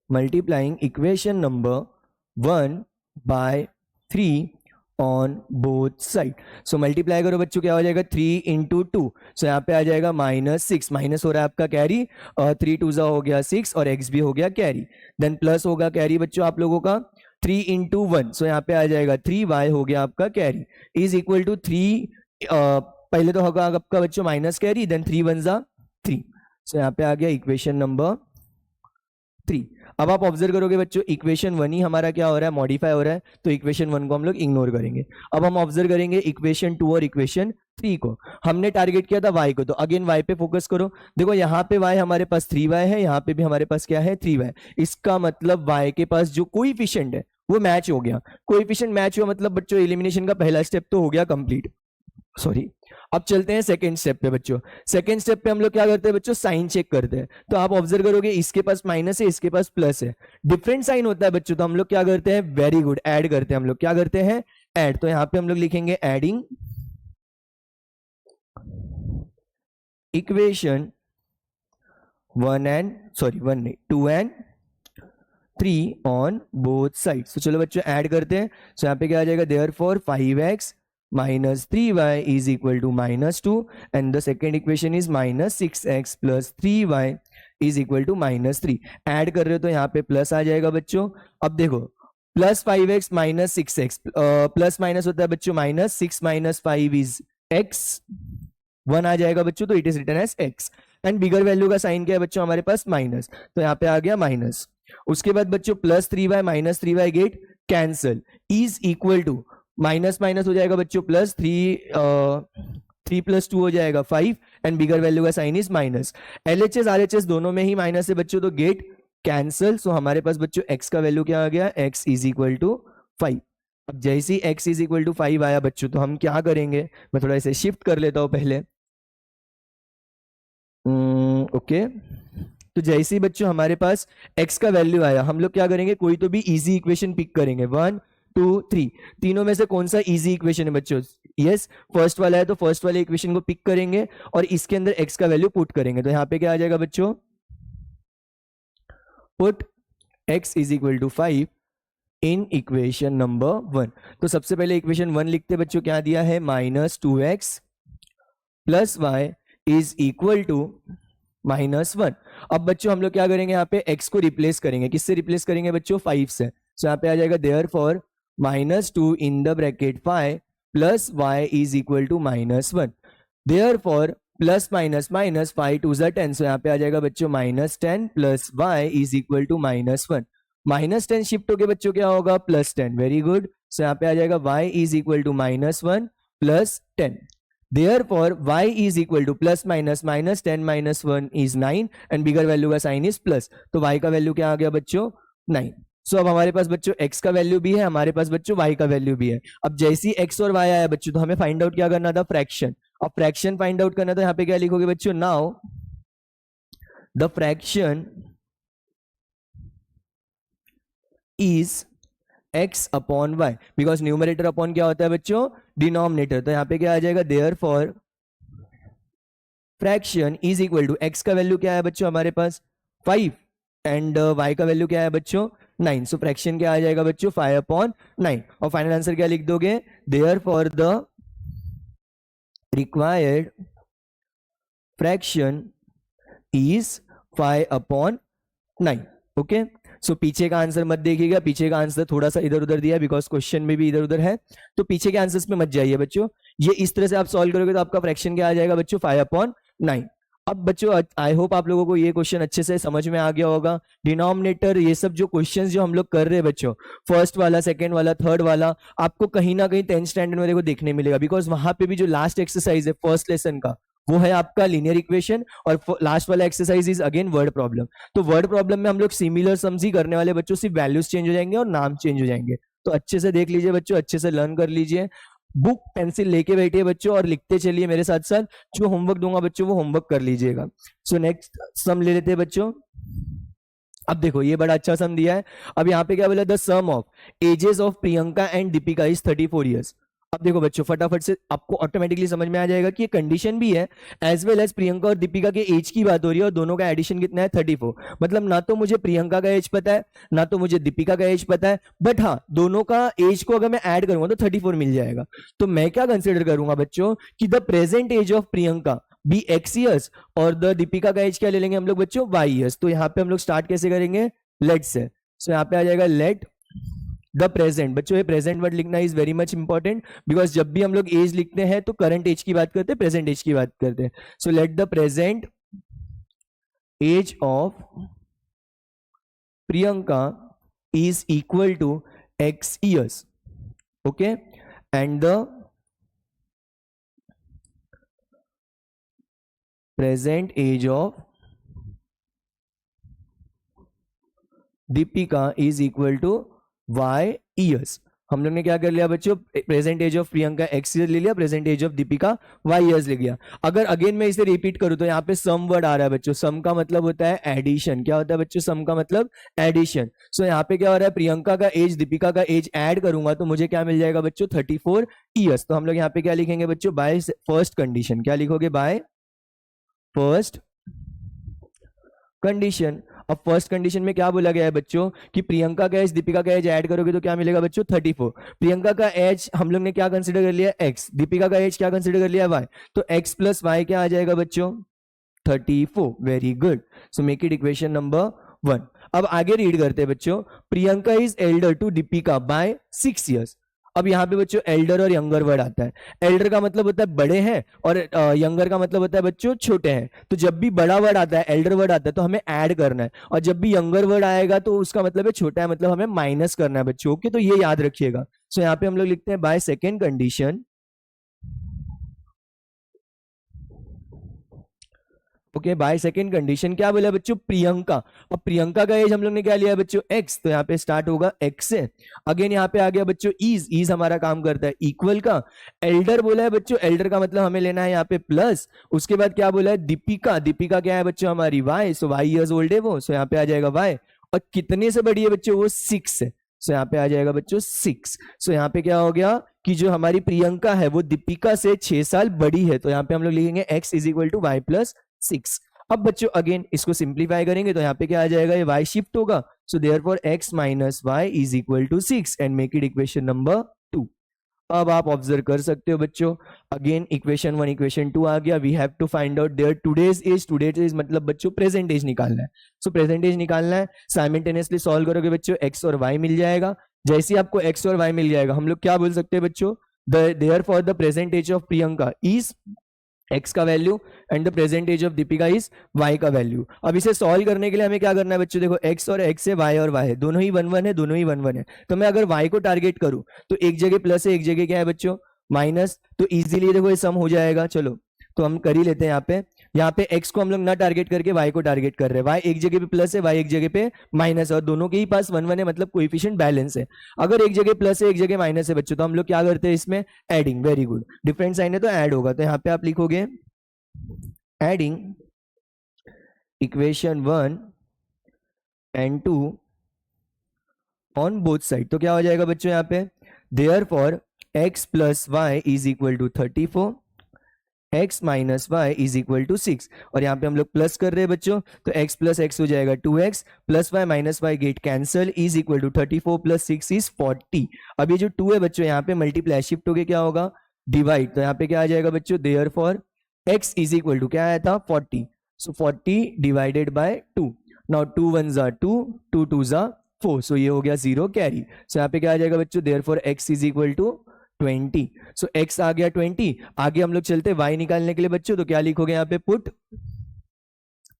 multiplying equation number 1 by 3 on both side. So multiply करो बच्चों, क्या हो जाएगा, 3 into 2. सो यहाँ पे आ जाएगा -6. माइनस हो रहा है आपका कैरी, 3 2 हो गया 6 और x भी हो गया कैरी. देन प्लस होगा कैरी बच्चों आप लोगों का 3 into 1. सो यहाँ पे आ जाएगा 3y हो गया आपका कैरी इज इक्वल टू 3. पहले तो होगा आपका बच्चों माइनस कैरी, देन 3 1 जा 3. सो यहाँ पे आ गया इक्वेशन नंबर 3. अब आप ऑब्जर्व करोगे बच्चों, इक्वेशन 1 ही हमारा क्या हो रहा है, मॉडिफाई हो रहा है. तो इक्वेशन 1 को हम लोग इग्नोर करेंगे. अब हम ऑब्जर्व करेंगे इक्वेशन 2 और इक्वेशन 3 को. हमने टारगेट किया था y को, तो अगेन y पे फोकस करो. देखो यहाँ पे y हमारे पास 3y है, यहाँ पे भी हमारे पास क्या है, 3y. इसका मतलब y के पास जो कोएफिशिएंट है वो मैच हो गया. कोएफिशिएंट मैच हुआ मतलब बच्चों एलिमिनेशन का पहला स्टेप तो हो गया कंप्लीट. सॉरी. अब चलते हैं सेकंड स्टेप पे बच्चों. सेकंड स्टेप पे हम लोग क्या करते हैं बच्चों, साइन चेक करते हैं. तो आप ऑब्जर्व करोगे इसके पास माइनस है, इसके पास प्लस है, डिफरेंट साइन होता है बच्चों. तो हम लोग क्या करते हैं, वेरी गुड, ऐड करते हैं. हम लोग क्या करते हैं, ऐड. तो यहां पे हम लोग लिखेंगे adding equation 2 and 3 on both sides. तो चलो बच्चों ऐड करते हैं. सो यहाँ पे क्या आ जाएगा, therefore 5x minus 3y is equal to -2 and the second equation is -6x plus 3y is equal to -3. Add कर रहे हो तो यहाँ पे प्लस आ जाएगा बच्चों. अब देखो +5x minus 6x, plus minus होता है बच्चों, -6 minus 5 is x, 1 आ जाएगा बच्चों. तो it is written as x and bigger value का साइन क्या है बच्चों हमारे पास, माइनस. तो यहाँ पे आ गया माइनस. उसके बाद बच्चों +3y minus 3y get cancel is equal to minus minus हो जाएगा बच्चों, +3 + 2 हो जाएगा 5 एंड बिगर वैल्यू का sign is minus. LHS RHS दोनों में ही माइनस है बच्चों, तो गेट कैंसल. सो हमारे पास बच्चों x का वैल्यू क्या आ गया, x इज इक्वल टू 5. अब जैसे ही x इज इक्वल टू 5 आया बच्चों, तो हम क्या करेंगे, मैं थोड़ा इसे शिफ्ट कर लेता हूं पहले. ओके. तो जैसे ही बच्चों हमारे पास x का वैल्यू आया, हम लोग क्या करेंगे, कोई तो भी इजी इक्वेशन पिक करेंगे. 1 2 3 तीनों में से कौन सा इजी इक्वेशन है बच्चों, यस फर्स्ट वाला है. तो फर्स्ट वाले इक्वेशन को पिक करेंगे और इसके अंदर x का वैल्यू पुट करेंगे. तो यहाँ पे क्या आ जाएगा बच्चों, put x is equal to 5 in equation number 1. तो सबसे पहले इक्वेशन 1 लिखते बच्चों, क्या दिया है, -2x plus y is equal to -1. अब बच्चों हम लोग क्या करेंगे, यहाँ पे x को रिप्लेस करेंगे. किससे रिप्लेस करेंगे बच्चों, 5 से. सो यहाँ पे आ जाएगा therefore -2 in the bracket 5 plus y is equal to -1. Therefore plus minus minus 5 2 ज़ा 10. सो यहाँ पे आ जाएगा बच्चों -10 plus y is equal to -1. -10 shift होके बच्चों क्या होगा, +10. Very good. सो यहाँ पे आ जाएगा y is equal to -1 plus 10. Therefore y is equal to plus minus minus 10 minus 1 is 9 and bigger value का साइन इज प्लस. तो y का वैल्यू क्या आ गया बच्चों, 9. सो अब हमारे पास बच्चों x का वैल्यू भी है, हमारे पास बच्चों y का वैल्यू भी है. अब जैसे ही x और y आया बच्चों, तो हमें फाइंड आउट क्या करना था, फ्रैक्शन. अब फ्रैक्शन फाइंड आउट करना, तो यहाँ पे क्या लिखोगे बच्चों, now the fraction is x upon y. Because numerator upon क्या होता है बच्चों, डिनोमिनेटर. तो यहाँ पे क्या आ जाएगा, therefore fraction is equal to x का वैल्यू क्या है बच्चों हमारे पास 5 एंड y का वैल्यू क्या है बच्चों 9. सो फ्रैक्शन क्या आ जाएगा बच्चों 5/9. और फाइनल आंसर क्या लिख दोगे, therefore the required fraction is 5/9। Okay, so पीछे का आंसर मत देखिएगा, पीछे का आंसर थोड़ा सा इधर उधर दिया है बिकॉज क्वेश्चन में भी इधर उधर है, तो पीछे के आंसर्स में मत जाइए बच्चों। ये इस तरह से आप सॉल्व करोगे तो आपका फ्रैक्शन क्या आ जाएगा बच्चों, 5/9। अब बच्चों आई होप आप लोगों को ये क्वेश्चन अच्छे से समझ में आ गया होगा। डिनोमिनेटर ये सब जो क्वेश्चंस जो हम लोग कर रहे हैं बच्चों, फर्स्ट वाला, सेकंड वाला, थर्ड वाला, आपको कहीं ना कहीं 10th स्टैंडर्ड में देखो देखने मिलेगा, बिकॉज वहां पे भी जो लास्ट एक्सरसाइज है फर्स्ट लेसन का वो है आपका लीनियर इक्वेशन, और लास्ट वाला exercise is again word problem. तो वर्ड प्रॉब्लम में हम लोग सिमिलर सम्स ही करने वाले बच्चों, सिर्फ वैल्यूज चेंज हो जाएंगे और नाम चेंज हो जाएंगे। तो अच्छे से देख लीजिए बच्चों, अच्छे से लर्न कर लीजिए, बुक पेंसिल लेके बैठिए बच्चों और लिखते चलिए मेरे साथ साथ। जो होमवर्क दूंगा बच्चों वो होमवर्क कर लीजिएगा। सो नेक्स्ट सम ले लेते हैं बच्चों। अब देखो ये बड़ा अच्छा सम दिया है। अब यहाँ पे क्या बोला, the sum of ages of Priyanka and Deepika is 34 years. अब देखो बच्चों फटाफट से आपको ऑटोमेटिकली समझ में आ जाएगा कि ये कंडीशन भी है, एज वेल एज प्रियंका और दीपिका के एज की बात हो रही है और दोनों का एडिशन कितना है 34। मतलब ना तो मुझे प्रियंका का एज पता है ना तो मुझे दीपिका का एज पता है, बट हाँ दोनों का एज को अगर मैं ऐड करूंगा तो 34 मिल जाएगा। तो मैं क्या कंसिडर करूंगा बच्चों कि the present age of Priyanka be x years और द दीपिका का एज क्या ले लेंगे हम लोग बच्चों, y ईयर्स। तो यहाँ पे हम लोग स्टार्ट कैसे करेंगे, लेट से। सो यहाँ पे आ जाएगा लेट द प्रेजेंट। बच्चों ये प्रेजेंट वर्ड लिखना is very much important, because जब भी हम लोग एज लिखते हैं तो करंट एज की बात करते हैं, प्रेजेंट एज की बात करते हैं। So let the present age of Priyanka is equal to x years. Okay, and the present age of Deepika is equal to y years. हम लोग ने क्या कर लिया बच्चों, present age of Priyanka x year ले लिया, present age of Deepika y years ले लिया। अगर अगेन मैं इसे रिपीट करूं तो यहाँ पे सम वर्ड आ रहा है बच्चों, सम का मतलब होता है एडिशन। क्या होता है बच्चों, सम का मतलब एडिशन। सो यहाँ पे क्या हो रहा है, प्रियंका का एज दीपिका का एज ऐड करूंगा तो मुझे क्या मिल जाएगा बच्चों, 34 ईयर्स। तो हम लोग यहाँ पे क्या लिखेंगे बच्चों, बाय फर्स्ट कंडीशन। क्या लिखोगे, बाय फर्स्ट कंडीशन। अब फर्स्ट कंडीशन में क्या बोला गया है बच्चों कि प्रियंका का एज दीपिका का एज ऐड करोगे तो क्या मिलेगा बच्चों, 34। प्रियंका का एज हम लोग ने क्या कंसीडर कर लिया, x। दीपिका का एज क्या कंसीडर कर लिया, y। तो x प्लस वाई क्या आ जाएगा बच्चों, 34। Very good, so make it equation number 1। अब आगे रीड करते हैं बच्चों, Priyanka is elder to Deepika by 6 years. अब यहाँ पे बच्चों एल्डर और यंगर वर्ड आता है। एल्डर का मतलब होता है बड़े हैं और यंगर का मतलब होता है बच्चों छोटे हैं। तो जब भी बड़ा वर्ड आता है, एल्डर वर्ड आता है, तो हमें ऐड करना है, और जब भी यंगर वर्ड आएगा तो उसका मतलब है छोटा है, मतलब हमें माइनस करना है बच्चों। ओके, तो ये याद रखिएगा। सो यहाँ पे हम लोग लिखते हैं by second condition. Okay, by second condition क्या बोला बच्चों, प्रियंका। और प्रियंका का एज हम लोग ने क्या लिया है बच्चों, x। तो यहाँ पे स्टार्ट होगा x से। अगेन यहाँ पे आ गया बच्चों इज हमारा काम करता है इक्वल का। एल्डर बोला है बच्चों, एल्डर का मतलब हमें लेना है यहाँ पे प्लस। उसके बाद क्या बोला है, दीपिका। दीपिका क्या है बच्चों, हमारी y। सो y ईयर्स ओल्ड है वो, सो यहाँ पे आ जाएगा y। और कितने से बड़ी है बच्चों, वो 6 है। सो यहाँ पे आ जाएगा बच्चों 6। सो यहाँ पे क्या हो गया कि जो हमारी प्रियंका है वो दीपिका से 6 साल बड़ी है। तो यहाँ पे हम लोग लिखेंगे x is equal to y plus 6। अब बच्चों अगेन इसको सिंप्लीफाई करेंगे तो यहाँ पे क्या आ जाएगा, ये y शिफ्ट होगा। So therefore x minus y is equal to 6 and make it equation number 2। अब आप ऑब्जर्व कर सकते हो बच्चों, अगेन इक्वेशन 1 इक्वेशन 2 आ गया। We have to find out their today's age. Today's age मतलब बच्चों प्रेजेंट एज निकालना है। सो प्रेजेंट एज निकालना है, साइमल्टेनियसली सॉल्व करोगे बच्चों, x और y मिल जाएगा। जैसे ही आपको x और y मिल जाएगा, हम लोग क्या बोल सकते हैं बच्चों, therefore the present age of Priyanka is x का value and the present age of Deepika is y का वैल्यू। अब इसे सॉल्व करने के लिए हमें क्या करना है बच्चों, देखो x और x है, y और y है, दोनों ही 1 1 है, दोनों ही 1 1 है। तो मैं अगर y को टारगेट करूं तो एक जगह प्लस है, एक जगह क्या है बच्चों, माइनस। तो इजीली देखो ये सम हो जाएगा। चलो तो हम कर ही लेते हैं। यहाँ पे x को हम लोग ना टारगेट करके y को टारगेट कर रहे हैं। y एक जगह पे प्लस है, y एक जगह पे माइनस है, और दोनों के ही पास 1 1 है, मतलब कोएफिशिएंट बैलेंस है। अगर एक जगह प्लस है एक जगह माइनस है बच्चों, तो हम लोग क्या करते हैं इसमें, adding. Very good, different sign है तो ऐड होगा। तो यहाँ पे आप लिखोगे adding equation 1 and 2 on both side। तो क्या हो जाएगा बच्चों यहाँ पे, therefore x plus y is equal to 34, x minus y is equal to 6। और यहाँ पे हम लोग प्लस कर रहे हैं बच्चों, तो x plus x हो जाएगा 2x plus y minus y get cancel is equal to 34 plus 6 is 40। अब ये जो 2 है बच्चों यहाँ पे मल्टीप्लाई शिफ्ट हो गया, क्या होगा, डिवाइड। तो यहाँ पे क्या आ जाएगा बच्चों, therefore x is equal to क्या आया था, 40। So 40 divided by 2. Now 2 1s are 2, 2 2s are 4. सो ये हो गया 0 कैरी. सो यहाँ पे क्या आ जाएगा बच्चों, therefore x is equal to 20. So x आ गया 20. आगे हम लोग चलते y निकालने के लिए बच्चों, तो क्या लिखोगे यहाँ पे, put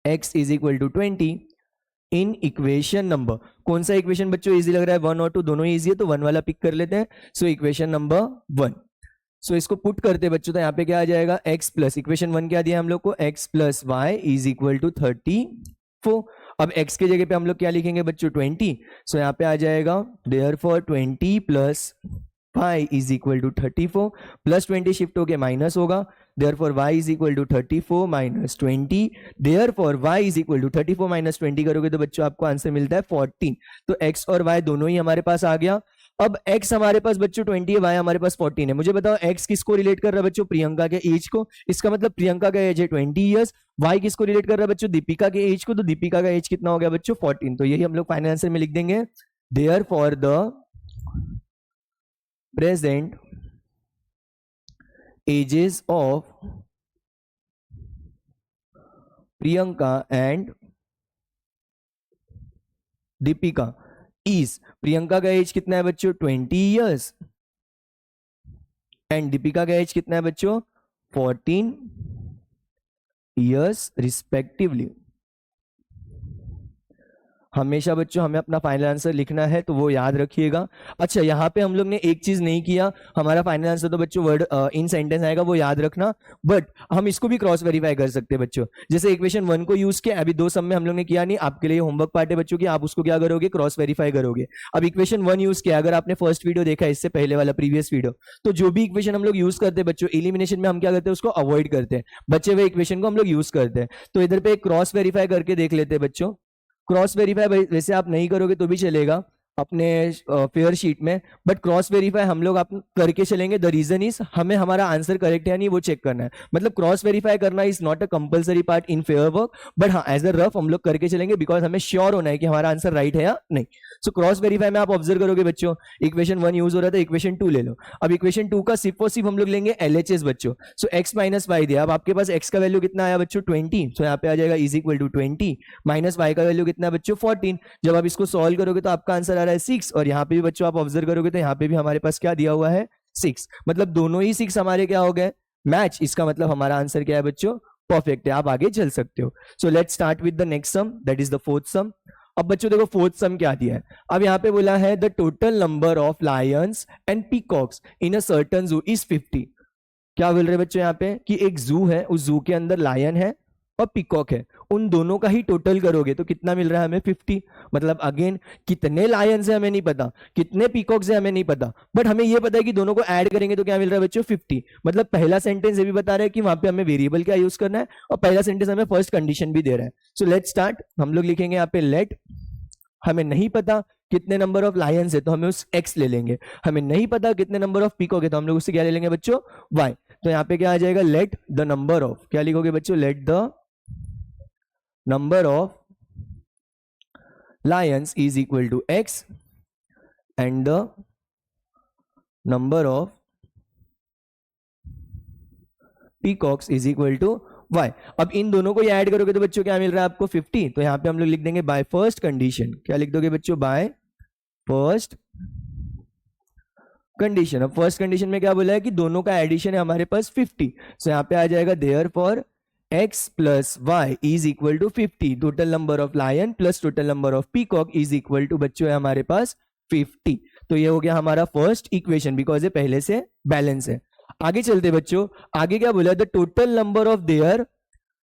x is equal to 20 in equation number. कौन सा इक्वेशन बच्चों इजी लग रहा है, 1 और 2 दोनों इजी है, तो 1 वाला पिक कर लेते हैं. So equation number 1. सो इसको पुट करते बच्चों, तो यहाँ पे क्या आ जाएगा, x प्लस इक्वेशन 1 क्या दिया हम लोग को, x plus y is equal to 34. अब x के जगह पे हम लोग क्या लिखेंगे बच्चों, 20. सो यहाँ पे आ जाएगा therefore 20 plus y is equal to 34. Plus 20 shift होके माइनस होगा, therefore y is equal to 34 minus 20. therefore y is equal to 34 minus 20 करोगे तो बच्चों आपको आंसर मिलता है 14. तो x और y दोनों ही हमारे पास आ गया. अब x हमारे पास बच्चों 20 है, y हमारे पास 14 है. मुझे बताओ x किसको रिलेट कर रहा है बच्चों, प्रियंका के एज को. इसका मतलब प्रियंका का एज है 20 ईयर्स. y किसको रिलेट कर रहा है बच्चों, दीपिका के एज को. तो दीपिका का एज कितना हो गया बच्चों, 14. तो यही हम लोग फाइनल आंसर में लिख देंगे, therefore the present ages of Priyanka and Deepika is, Priyanka का एज कितना है बच्चों, 20 ईयर्स, एंड दीपिका का एज कितना है बच्चों, 14 ईयर्स रिस्पेक्टिवली. हमेशा बच्चों हमें अपना फाइनल आंसर लिखना है, तो वो याद रखिएगा. अच्छा, यहाँ पे हम लोग ने एक चीज नहीं किया, हमारा फाइनल आंसर तो बच्चों वर्ड इन सेंटेंस आएगा, वो याद रखना. बट हम इसको भी क्रॉस वेरीफाई कर सकते हैं बच्चों. जैसे इक्वेशन 1 को यूज किया, अभी 2 सम में हम लोग ने किया नहीं, आपके लिए होमवर्क पार्ट है बच्चों की, आप उसको क्या करोगे, क्रॉस वेरीफाई करोगे. अब इक्वेशन 1 यूज किया, अगर आपने फर्स्ट वीडियो देखा इससे पहले वाला प्रीवियस वीडियो, तो जो भी इक्वेशन हम लोग यूज करते हैं बच्चों, एलिमिनेशन में हम क्या करते हैं, उसको अवॉइड करते हैं, बचे हुए इक्वेशन को हम लोग यूज करते हैं. तो इधर पे क्रॉस वेरीफाई करके देख लेते हैं बच्चों. क्रॉस वेरीफाई वैसे आप नहीं करोगे तो भी चलेगा अपने फेयर शीट में, बट क्रॉस वेरीफाई हम लोग आप करके चलेंगे. द रीजन इज हमें हमारा आंसर करेक्ट है या नहीं वो चेक करना है. मतलब क्रॉस वेरीफाई करना is not a compulsory part in fair work, but हाँ एज अ रफ हम लोग करके चलेंगे, बिकॉज हमें श्योर होना है कि हमारा आंसर राइट है या नहीं. सो क्रॉस वेरीफाई में आप ऑब्जर्व करोगे बच्चों, इक्वेशन 1 यूज हो रहा था, इक्वेशन 2 ले लो. अब इक्वेशन 2 का सिर्फ और सिर्फ हम लोग लेंगे LHS बच्चों. सो x माइनस वाई दिया, अब आपके पास x का वैल्यू कितना आया बच्चों, 20. सो यहाँ पे आ जाएगा is equal to 20 minus y का वैल्यू कितना है बच्चों, 14. जब आप इसको सॉल्व करोगे तो आपका आंसर आ रहा है 6. और यहाँ पे भी बच्चों आप ऑब्जर्व करोगे तो यहाँ पे भी हमारे पास क्या दिया हुआ है, 6. मतलब दोनों ही 6 हमारे क्या हो गए, मैच. इसका मतलब हमारा आंसर क्या है बच्चों, परफेक्ट है. आप आगे चल सकते हो. So let's start with the next sum, that is the fourth सम. अब बच्चों देखो फोर्थ सम क्या दिया है. अब यहाँ पे बोला है the total number of lions and peacocks in a certain जू इज 50. क्या बोल रहे बच्चों यहाँ पे कि एक जू है, उस जू के अंदर लायन है और पीकॉक है, उन दोनों का ही टोटल करोगे तो कितना मिल रहा है हमें, 50. मतलब अगेन कितने लायंस है हमें नहीं पता, कितने पीकॉक्स है हमें नहीं पता, बट हमें ये पता है कि दोनों को ऐड करेंगे तो क्या मिल रहा है बच्चों, 50. मतलब पहला सेंटेंस ये भी बता रहा है कि वहां पे हमें वेरिएबल क्या यूज करना है, और पहला सेंटेंस हमें फर्स्ट कंडीशन भी दे रहा है. So let's start. हम लोग लिखेंगे यहाँ पे लेट, हमें नहीं पता कितने नंबर ऑफ लायंस है तो हमें उस x ले लेंगे, हमें नहीं पता कितने नंबर ऑफ पीकॉक है तो हम लोग उससे क्या ले लेंगे बच्चों, y. तो यहाँ पे क्या आ जाएगा, लेट द नंबर ऑफ, क्या लिखोगे बच्चों, let the number of lions is equal to x and the number of peacocks is equal to y. अब इन दोनों को ये ऐड करोगे तो बच्चों क्या मिल रहा है आपको, 50. तो यहाँ पे हम लोग लिख देंगे बाय फर्स्ट कंडीशन. क्या लिख दोगे बच्चों, बाय फर्स्ट कंडीशन. अब फर्स्ट कंडीशन में क्या बोला है कि दोनों का एडिशन है हमारे पास 50. सो यहाँ पे आ जाएगा therefore x plus y is equal to 50. Total number of lion plus total number of peacock is equal to बच्चों है हमारे पास 50. तो ये हो गया हमारा फर्स्ट इक्वेशन, बिकॉज ये पहले से बैलेंस है. आगे चलते बच्चों, आगे क्या बोला, the total number of their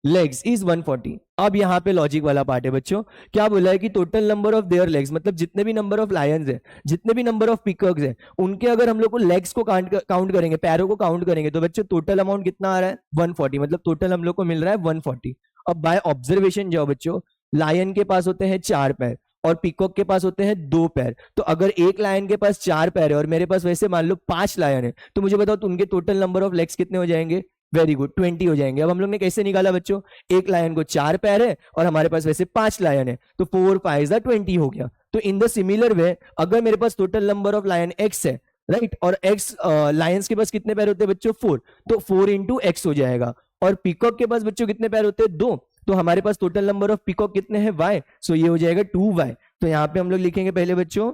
legs is 140. अब यहाँ पे लॉजिक वाला पार्ट है बच्चों. क्या बोला है कि total number of their legs, मतलब जितने भी नंबर ऑफ लायंस है, जितने भी नंबर ऑफ पीकॉक्स है, उनके अगर हम लोग को लेग्स को काउंट करेंगे, पैरों को काउंट करेंगे, तो बच्चों टोटल अमाउंट कितना आ रहा है, 140. मतलब टोटल हम लोग को मिल रहा है 140. अब बाय ऑब्जर्वेशन जाओ बच्चों, लायन के पास होते हैं 4 पैर और पीकॉक के पास होते हैं 2 पैर. तो अगर एक लायन के पास 4 पैर है और मेरे पास वैसे मान लो 5 लायन है, तो मुझे बताओ तो उनके टोटल नंबर ऑफ लेग्स कितने हो जाएंगे, वेरी गुड, 20 हो जाएंगे. अब हम लोग ने कैसे निकाला बच्चों, एक लायन को 4 पैर है और हमारे पास वैसे 5 लायन है, तो 4 5 20 हो गया. तो इन द सिमिलर वे अगर मेरे पास total number of lion x है, राइट, और x लायंस के पास कितने पैर होते हैं बच्चों, 4, तो 4 इंटू एक्स हो जाएगा. और पीकॉक के पास बच्चों कितने पैर होते हैं, 2, तो हमारे पास टोटल नंबर ऑफ पीकॉक कितने हैं y, सो ये हो जाएगा 2y। तो यहाँ पे हम लोग लिखेंगे पहले बच्चों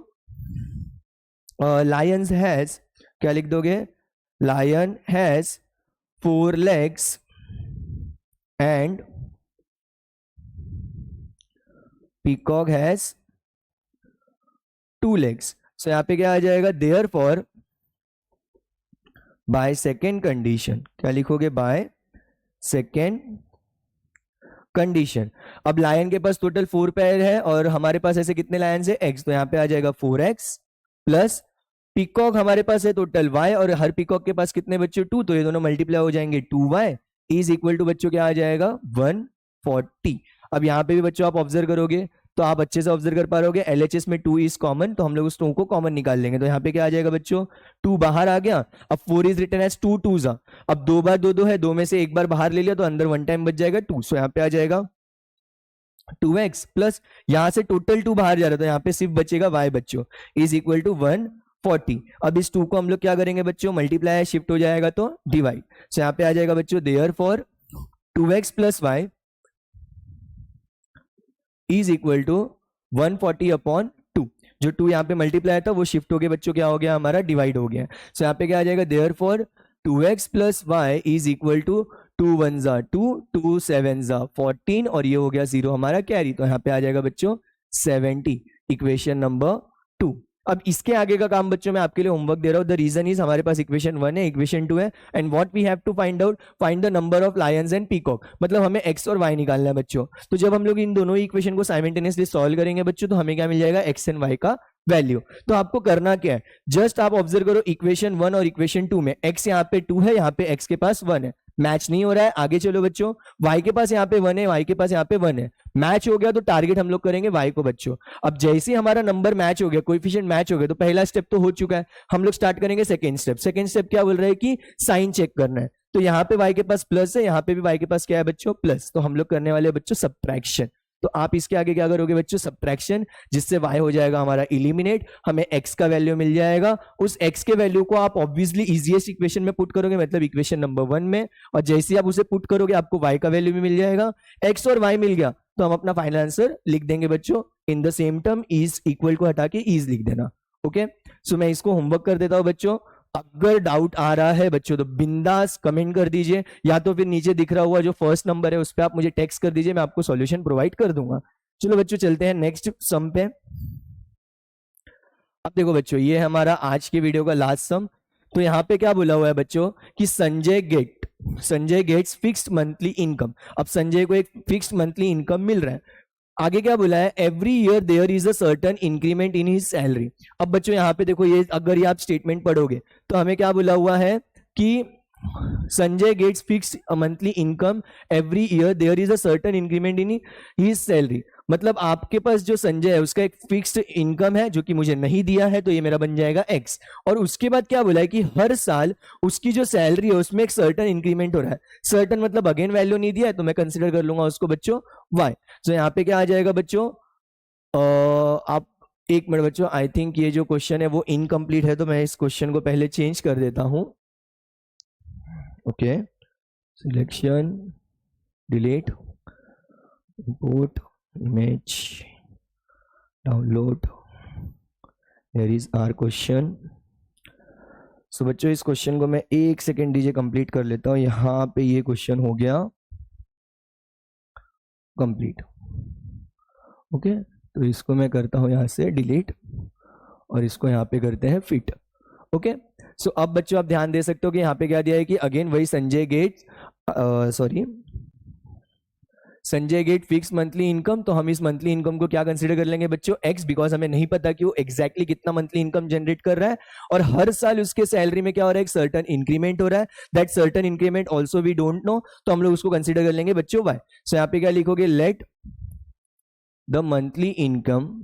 लायंस हैज, क्या लिख दोगे, lion has 4 legs and peacock has 2 legs। सो यहाँ पे क्या आ जाएगा, देयरफॉर बाय सेकेंड कंडीशन, क्या लिखोगे, बाय सेकेंड कंडीशन। अब लायन के पास टोटल 4 पैर है और हमारे पास ऐसे कितने लायंस है, x, तो यहाँ पे आ जाएगा 4x प्लस पीकॉक हमारे पास है टोटल y और हर पीकॉक के पास कितने बच्चों, 2, तो ये दोनों मल्टीप्लाई हो जाएंगे, 2y इज इक्वल टू बच्चों क्या आ जाएगा 140। अब यहाँ पे भी बच्चों आप ऑब्जर्व करोगे तो आप अच्छे से ऑब्जर्व कर पा रहोगे, LHS में 2 इज कॉमन, तो हम लोग उस 2 को कॉमन निकाल लेंगे। तो यहाँ पे क्या आ जाएगा बच्चों, 2 बाहर आ गया, अब 4 इज रिटन एज 2 2s, अब 2 बार 2 2 है, 2 में से एक बार बाहर ले लिया तो अंदर 1 टाइम बच जाएगा 2, सो यहाँ पे आ जाएगा 2x प्लस यहाँ से टोटल 2 बाहर जा रहा है तो यहाँ पे सिर्फ बचेगा y बच्चों इज इक्वल टू 140। अब इस 2 को हम लोग क्या करेंगे बच्चों, मल्टीप्लाई शिफ्ट हो जाएगा तो डिवाइड, सो यहाँ पे आ जाएगा बच्चों therefore 2x plus y is equal to 140 upon 2। जो 2 यहाँ पे मल्टीप्लाई था वो शिफ्ट हो गया बच्चों, क्या हो गया हमारा, डिवाइड हो गया। सो यहाँ पे क्या आ जाएगा, therefore 2x plus y is equal to 2 1 जा 2 2 7 जा 14 और ये हो गया 0 हमारा कैरी, तो यहाँ पे आ जाएगा बच्चों 70, इक्वेशन नंबर 2। अब इसके आगे का काम बच्चों मैं आपके लिए होमवर्क दे रहा हूं। द रीजन इज हमारे पास इक्वेशन 1 है, इक्वेशन 2 है, and what we have to find out, find the number of lions and peacock, मतलब हमें x और y निकालना है बच्चों। तो जब हम लोग इन दोनों इक्वेशन को साइमल्टेनियसली सॉल्व करेंगे बच्चों तो हमें क्या मिल जाएगा, x एंड y का वैल्यू। तो आपको करना क्या है, जस्ट आप ऑब्जर्व करो इक्वेशन 1 और इक्वेशन 2 में x यहाँ पे 2 है, यहाँ पे x के पास 1 है, मैच नहीं हो रहा है, आगे चलो बच्चों, y के पास यहाँ पे 1 है, y के पास यहाँ पे 1 है, मैच हो गया तो टारगेट हम लोग करेंगे y को बच्चों। अब जैसे ही हमारा नंबर मैच हो गया, कोएफिशिएंट मैच हो गया, तो पहला स्टेप तो हो चुका है, हम लोग स्टार्ट करेंगे सेकंड स्टेप। सेकंड स्टेप क्या बोल रहा है कि साइन चेक करना है, तो यहाँ पे y के पास प्लस है, यहाँ पे भी y के पास क्या है बच्चों, प्लस, तो हम लोग करने वाले बच्चों सब्ट्रैक्शन। तो आप इसके आगे क्या करोगे बच्चों, सब्ट्रैक्शन, जिससे y हो जाएगा हमारा इलिमिनेट, हमें x का वैल्यू मिल जाएगा। उस x के वैल्यू को आप ऑब्वियसली इजीएस्ट इक्वेशन में पुट करोगे, मतलब इक्वेशन नंबर 1 में, और जैसे ही आप उसे पुट करोगे आपको y का वैल्यू भी मिल जाएगा। x और y मिल गया तो हम अपना फाइनल आंसर लिख देंगे बच्चों, in the same term is equal को हटा के इज लिख देना। ओके, सो मैं इसको होमवर्क कर देता हूं बच्चों। अगर डाउट आ रहा है बच्चों तो बिंदास कमेंट कर दीजिए, या तो फिर नीचे दिख रहा हुआ जो फर्स्ट नंबर है उस पर आप मुझे टेक्स्ट कर दीजिए, मैं आपको सॉल्यूशन प्रोवाइड कर दूंगा। चलो बच्चों चलते हैं नेक्स्ट सम पे। अब देखो बच्चों, ये है हमारा आज के वीडियो का लास्ट सम। तो यहाँ पे क्या बोला हुआ है बच्चों कि Sanjay gets fixed monthly income. अब संजय को एक फिक्स्ड मंथली इनकम मिल रहा है। आगे क्या बोला है, every year there is a certain increment in his salary. अब बच्चों यहाँ पे देखो, ये अगर ये आप स्टेटमेंट पढ़ोगे तो हमें क्या बोला हुआ है कि Sanjay gets fixed monthly income, every year there is a certain increment in his salary. मतलब आपके पास जो संजय है उसका एक फिक्स्ड इनकम है जो कि मुझे नहीं दिया है, तो ये मेरा बन जाएगा x। और उसके बाद क्या बोला है कि हर साल उसकी जो सैलरी है उसमें एक सर्टेन इंक्रीमेंट हो रहा है। सर्टेन मतलब अगेन वैल्यू नहीं दिया है तो मैं कंसिडर कर लूंगा उसको बच्चों y। तो यहाँ पे क्या आ जाएगा बच्चों, आप एक मिनट बच्चों, आई थिंक ये जो क्वेश्चन है वो इनकम्प्लीट है, तो मैं इस क्वेश्चन को पहले चेंज कर देता हूं। Okay, selection, delete, import image, download, there is our question. So बच्चों इस क्वेश्चन को मैं एक सेकेंड दीजिए कंप्लीट कर लेता हूं। यहाँ पे ये क्वेश्चन हो गया कंप्लीट। ओके, तो इसको मैं करता हूं यहाँ से डिलीट और इसको यहाँ पे करते हैं फिट। ओके, सो अब बच्चों आप ध्यान दे सकते हो कि यहाँ पे क्या दिया है कि अगेन वही Sanjay get fix monthly income. तो हम इस मंथली इनकम को क्या कंसीडर कर लेंगे बच्चों, x, बिकॉज हमें नहीं पता कि वो एग्जैक्टली कितना मंथली इनकम जनरेट कर रहा है, और हर साल उसके सैलरी में क्या हो रहा है, एक सर्टेन इंक्रीमेंट हो रहा है। That certain increment also we don't know, तो हम लोग उसको कंसीडर कर लेंगे बच्चों y। सो यहाँ पे क्या लिखोगे, let the monthly income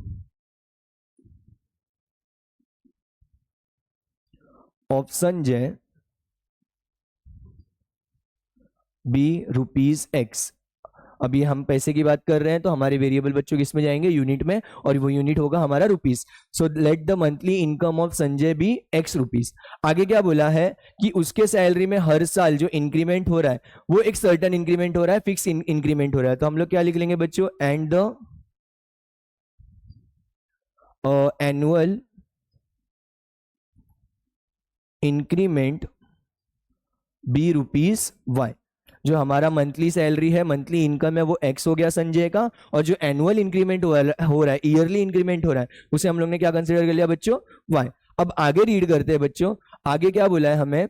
of Sanjay be rupees x। अभी हम पैसे की बात कर रहे हैं तो हमारे वेरिएबल बच्चों किस में जाएंगे, यूनिट में, और वो यूनिट होगा हमारा rupees. So let the monthly income of Sanjay be x rupees. आगे क्या बोला है कि उसके सैलरी में हर साल जो इंक्रीमेंट हो रहा है वो एक सर्टेन इंक्रीमेंट हो रहा है, फिक्स इंक्रीमेंट हो रहा है। तो हम लोग क्या लिख लेंगे बच्चों, and the annual increment be rupees y. जो हमारा मंथली सैलरी है, मंथली इनकम है, वो एक्स हो गया संजय का, और जो एनुअल इंक्रीमेंट हो रहा है, ईयरली इंक्रीमेंट हो रहा है, उसे हम लोग ने क्या कंसिडर कर लिया बच्चों, वाई। अब आगे रीड करते हैं बच्चों, आगे क्या बोला है हमें,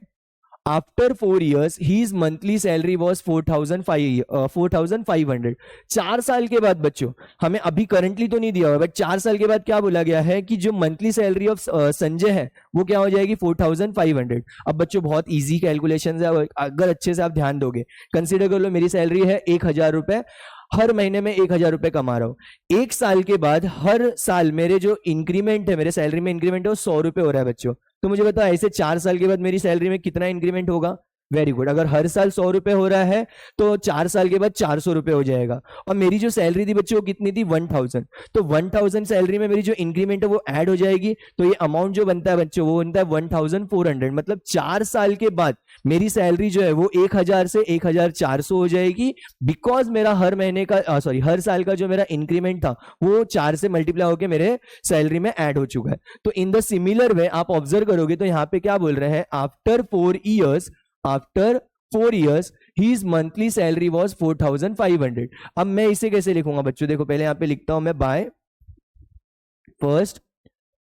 after 4 years his monthly salary was 4,500। 4 साल के बाद बच्चों, हमें अभी करंटली तो नहीं दिया हुआ, बट 4 साल के बाद क्या बोला गया है कि जो मंथली सैलरी ऑफ संजय है वो क्या हो जाएगी, 4,500। अब बच्चों बहुत इजी कैलकुलेशन है, अगर अच्छे से आप ध्यान दोगे, कंसिडर कर लो मेरी सैलरी है 1,000 रुपए, हर महीने में 1,000 रुपए कमा रहा हूं। 1 साल के बाद हर साल मेरे जो इंक्रीमेंट है, मेरे सैलरी में इंक्रीमेंट है, वो 100 रुपए हो रहा है बच्चों। तो मुझे बताओ ऐसे 4 साल के बाद मेरी सैलरी में कितना इंक्रीमेंट होगा। वेरी गुड, अगर हर साल 100 रुपए हो रहा है तो 4 साल के बाद 400 रुपए हो जाएगा। और मेरी जो सैलरी थी बच्चों कितनी थी, 1,000। तो 1,000 सैलरी में मेरी जो इंक्रीमेंट है वो ऐड हो जाएगी, तो ये अमाउंट जो बनता है बच्चों वो बनता है 1,400। मतलब 4 साल के बाद मेरी सैलरी जो है वो 1,000 से 1,400 हो जाएगी, बिकॉज मेरा हर महीने का हर साल का जो मेरा इंक्रीमेंट था वो 4 से मल्टीप्लाई होकर मेरे सैलरी में ऐड हो चुका है। तो इन द सिमिलर वे आप ऑब्जर्व करोगे तो यहाँ पे क्या बोल रहे हैं, after 4 years his monthly salary was 4,500। अब मैं इसे कैसे लिखूंगा बच्चों, देखो पहले यहाँ पे लिखता हूं मैं बाय फर्स्ट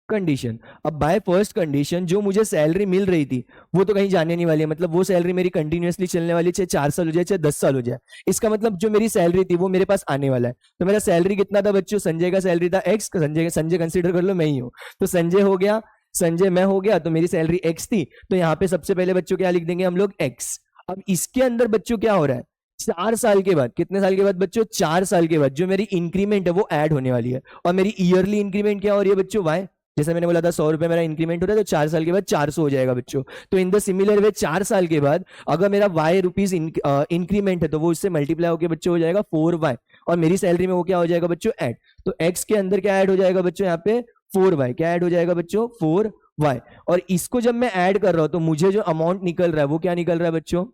कंडीशन। अब बाय फर्स्ट कंडीशन जो मुझे सैलरी मिल रही थी वो तो कहीं जाने नहीं वाली है, मतलब वो सैलरी मेरी कंटिन्यूअसली चलने वाली, चाहे 4 साल हो जाए चाहे 10 साल हो जाए। इसका मतलब जो मेरी सैलरी थी वो मेरे पास आने वाला है। तो मेरा सैलरी कितना था बच्चों, संजय का सैलरी था एक्स, संजय कंसिडर कर लो मैं ही हूं, तो संजय हो गया, संजय मैं हो गया, तो मेरी सैलरी एक्स थी। तो यहाँ पे सबसे पहले बच्चों क्या लिख देंगे हम लोग, एक्स। अब इसके अंदर बच्चों क्या हो रहा है, 4 साल के बाद, कितने साल के बाद बच्चों, 4 साल के बाद जो मेरी इंक्रीमेंट है वो ऐड होने वाली है, और मेरी ईयरली इंक्रीमेंट क्या हो रही है बच्चों, वाई। जैसे मैंने बोला था 100 रुपए मेरा इंक्रीमेंट हो रहा है, तो 4 साल के बाद 400 हो जाएगा बच्चों। तो इन द सिमिलर वे 4 साल के बाद अगर मेरा वाई रुपीज इंक्रीमेंट है तो वो उससे मल्टीप्लाई होकर बच्चों हो जाएगा 4y, और मेरी सैलरी में वो क्या हो जाएगा बच्चों, ऐड। तो x के अंदर क्या ऐड हो जाएगा बच्चों, यहाँ पे 4y, क्या ऐड हो जाएगा बच्चों, 4y। और इसको जब मैं ऐड कर रहा हूं तो मुझे जो अमाउंट निकल रहा है वो क्या निकल रहा है बच्चों,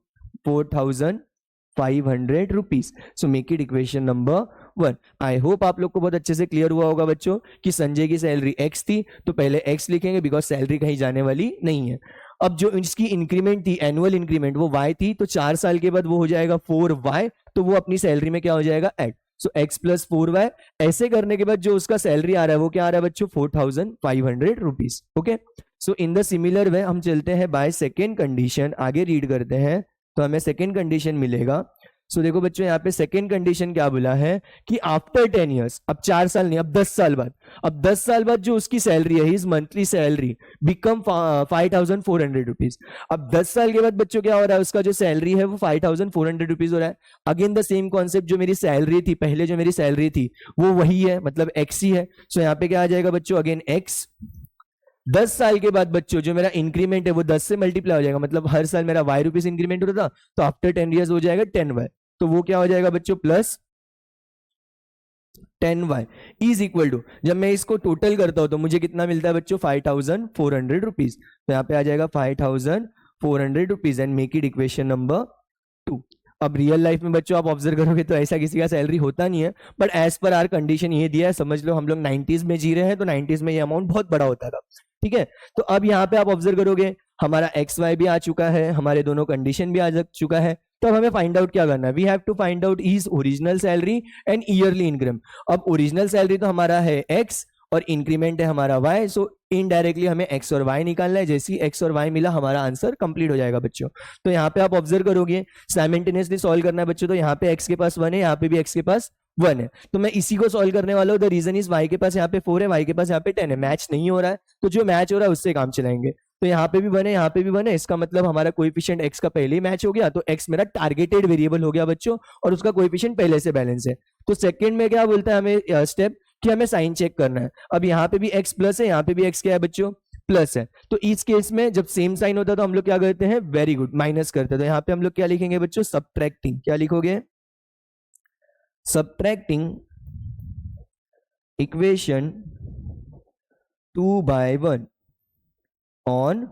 4,500 rupees. So make it equation number 1। I hope आप लोग को बहुत अच्छे से क्लियर हुआ होगा बच्चों कि संजय की सैलरी एक्स थी, तो पहले एक्स लिखेंगे बिकॉज सैलरी कहीं जाने वाली नहीं है। अब जो इसकी इंक्रीमेंट थी, एनुअल इंक्रीमेंट, वो वाई थी, तो 4 साल के बाद वो हो जाएगा 4y, तो वो अपनी सैलरी में क्या हो जाएगा, ऐड। सो x प्लस 4y। ऐसे करने के बाद जो उसका सैलरी आ रहा है वो क्या आ रहा है बच्चों, 4,500 rupees. Okay, so in the similar way हम चलते हैं बाय सेकेंड कंडीशन, आगे रीड करते हैं तो हमें सेकेंड कंडीशन मिलेगा। सो देखो बच्चों यहाँ पे सेकेंड कंडीशन क्या बोला है कि आफ्टर 10 years, अब 4 साल नहीं, अब 10 साल बाद, अब 10 साल बाद जो उसकी सैलरी है, his monthly salary become 5,400 rupees. अब 10 साल के बाद बच्चों क्या हो रहा है, उसका जो सैलरी है वो 5,400 रुपीज हो रहा है। अगेन द सेम कॉन्सेप्ट, जो मेरी सैलरी थी पहले, जो मेरी सैलरी थी वो वही है, मतलब एक्स ही है। सो यहाँ पे क्या आ जाएगा बच्चों, अगेन एक्स। 10 साल के बाद बच्चों जो मेरा इंक्रीमेंट है वो 10 से मल्टीप्लाई हो जाएगा, मतलब हर साल मेरा y रुपीज इंक्रीमेंट होता था, तो आफ्टर 10 years हो जाएगा 10y। तो वो क्या हो जाएगा बच्चों, plus 10y is equal to, जब मैं इसको टोटल करता हूं तो मुझे कितना मिलता है बच्चों, 5,400 रुपीज। तो यहाँ पे आ जाएगा 5,400 rupees and make it equation number 2। अब रियल लाइफ में बच्चों आप ऑब्जर्व करोगे तो ऐसा किसी का सैलरी होता नहीं है, but as per our condition ये दिया है, समझ लो हम लोग 90s में जी रहे हैं, तो 90s में ये अमाउंट बहुत बड़ा होता था। ठीक है, तो अब यहाँ पे आप ऑब्जर्व करोगे हमारा एक्स वाई भी आ चुका है, हमारे दोनों कंडीशन भी आ चुका है। तो अब हमें फाइंड आउट क्या करना है, we have to find out his original salary and yearly income. अब ओरिजिनल सैलरी तो हमारा है एक्स और इंक्रीमेंट है हमारा वाई, सो इनडायरेक्टली हमें एक्स और वाई निकालना है। जैसे ही एक्स और वाई मिला हमारा आंसर कंप्लीट हो जाएगा बच्चों। तो यहाँ पे आप ऑब्जर्व करोगे साइमल्टेनियसली सॉल्व करना है बच्चों, तो यहाँ पे एक्स के पास 1 है, यहाँ पे भी एक्स के पास 1 है, तो मैं इसी को सॉल्व करने वाला हूँ। द रीजन इज वाई के पास यहाँ पे 4 है, वाई के पास यहाँ पे 10 है, मैच नहीं हो रहा है, तो जो मैच हो रहा है उससे काम चलाएंगे। तो यहाँ पे भी 1 है, यहाँ पे भी 1 है, इसका मतलब हमारा कोएफिशिएंट एक्स का पहले ही मैच हो गया, तो एक्स मेरा टारगेटेड वेरिएबल हो गया बच्चों, और उसका कोएफिशिएंट पहले से बैलेंस है। तो सेकंड में क्या बोलता है हमें स्टेप, कि हमें साइन चेक करना है। अब यहाँ पे भी एक्स प्लस है, यहाँ पे भी एक्स क्या है बच्चों, प्लस है। तो इस केस में जब सेम साइन होता है तो हम लोग क्या करते हैं, वेरी गुड, माइनस करते हैं। तो यहाँ पे हम लोग क्या लिखेंगे बच्चों, सब्ट्रैक्टिंग। क्या लिखोगे, subtracting equation 2/1 on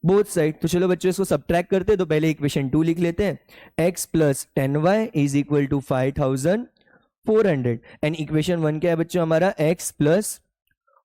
both side. तो चलो बच्चों इसको सब्ट्रैक्ट करते हैं, तो पहले इक्वेशन 2 लिख लेते हैं, x plus 10y is equal to 5400 and equation 1 क्या है बच्चों हमारा, x plus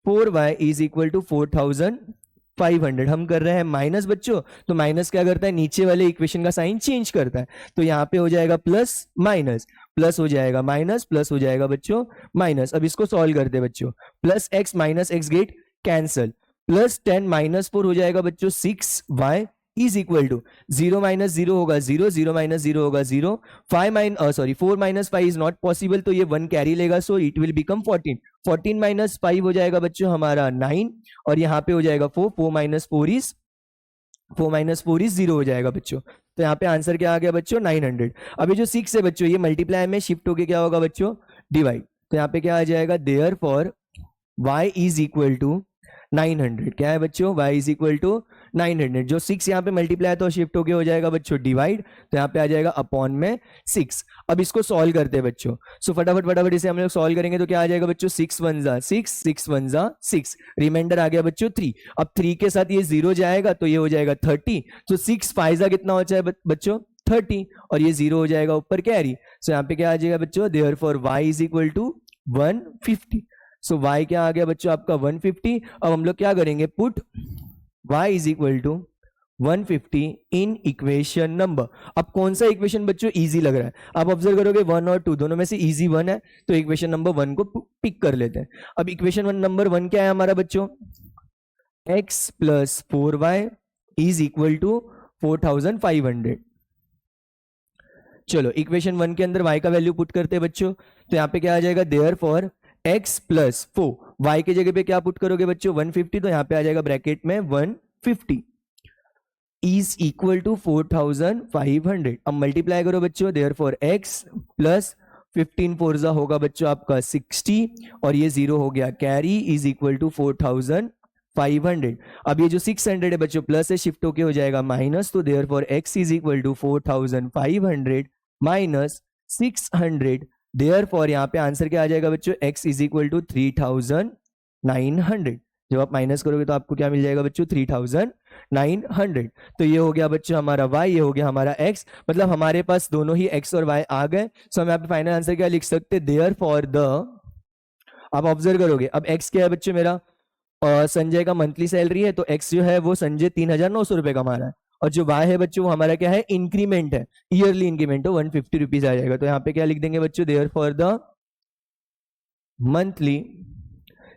4y is equal to 4500। हम कर रहे हैं माइनस बच्चों, तो माइनस क्या करता है, नीचे वाले इक्वेशन का साइन चेंज करता है, तो यहाँ पे हो जाएगा प्लस माइनस, प्लस हो जाएगा माइनस, प्लस हो जाएगा बच्चों माइनस। अब इसको सॉल्व करते हैं बच्चों, plus x minus x get cancel, plus 10 minus 4 हो जाएगा बच्चों 6y is equal to 0 minus 0 होगा 0, 0 माइनस 0 होगा 0, 4 माइनस 5 इज नॉट पॉसिबल, तो ये 1 कैरी लेगा, so it will become 14। 14 minus 5 हो जाएगा बच्चों हमारा 9 और यहाँ पे हो जाएगा 4, 4 माइनस 4 इज 0 हो जाएगा बच्चों। तो यहाँ पे आंसर क्या आ गया बच्चों, 900। अभी जो 6 है बच्चों ये मल्टीप्लाई में शिफ्ट होके क्या होगा बच्चों, डिवाइड, तो यहाँ पे क्या आ जाएगा, therefore y is equal to 900। क्या है बच्चों, y इज इक्वल टू 900। जो 6 यहाँ पे मल्टीप्लाई तो शिफ्ट होके हो जाएगा बच्चों डिवाइड, तो यहाँ पे आ जाएगा अपॉन में 6। अब इसको सॉल्व करते हैं बच्चों, सो फटाफट इसे हम लोग सॉल्व करेंगे, तो क्या आ जाएगा बच्चों, 6 1 जा 6, 6 1 जा 6, रिमाइंडर आ गया बच्चों 3। अब 3 के साथ ये 0 जाएगा तो ये हो जाएगा 30, तो 6 5 जा कितना हो जाएगा बच्चों 30, और ये 0 हो जाएगा ऊपर कैरी, सो यहाँ पे क्या आ जाएगा बच्चों, therefore y is equal to 150। So y क्या आ गया बच्चों आपका 150। अब हम लोग क्या करेंगे, put y is equal to 150 in equation number. अब कौन सा इक्वेशन बच्चों इजी लग रहा है, आप ऑब्जर्व करोगे 1 और 2 दोनों में से इजी 1 है, तो इक्वेशन नंबर 1 को पिक कर लेते हैं। अब इक्वेशन नंबर 1 क्या है हमारा बच्चों, x plus 4y is equal to 4500। चलो इक्वेशन 1 के अंदर y का वैल्यू पुट करते हैं बच्चों, तो यहाँ पे क्या आ जाएगा, देयरफॉर x प्लस 4, y के जगह पे क्या पुट करोगे बच्चों 150, तो यहाँ पे आ जाएगा ब्रैकेट में 150 इज इक्वल टू 4500। अब मल्टीप्लाई करो बच्चों, देयरफॉर x प्लस 15 4 होगा बच्चों आपका 60 और ये 0 हो गया कैरी इज इक्वल टू 4500। अब ये जो 600 है बच्चों प्लस से शिफ्ट होके हो जाएगा माइनस, तो therefore x is equal to 4500 minus 600, therefore यहाँ पे आंसर क्या आ जाएगा बच्चों, x इज इक्वल टू 3900। जब आप माइनस करोगे तो आपको क्या मिल जाएगा बच्चों, 3900। तो ये हो गया बच्चों हमारा y, ये हो गया हमारा x, मतलब हमारे पास दोनों ही x और y आ गए। सो हम यहाँ पे फाइनल आंसर क्या लिख सकते, देयरफॉर द, आप ऑब्जर्व करोगे अब x क्या है बच्चों मेरा, संजय का मंथली सैलरी है, तो x जो है वो संजय 3900 रुपए कमा रहा है, और जो y है बच्चों वो हमारा क्या है, इंक्रीमेंट है, ईयरली इंक्रीमेंट, 150 रुपीज आ जाएगा। तो यहाँ पे क्या लिख देंगे बच्चों, therefore the monthly,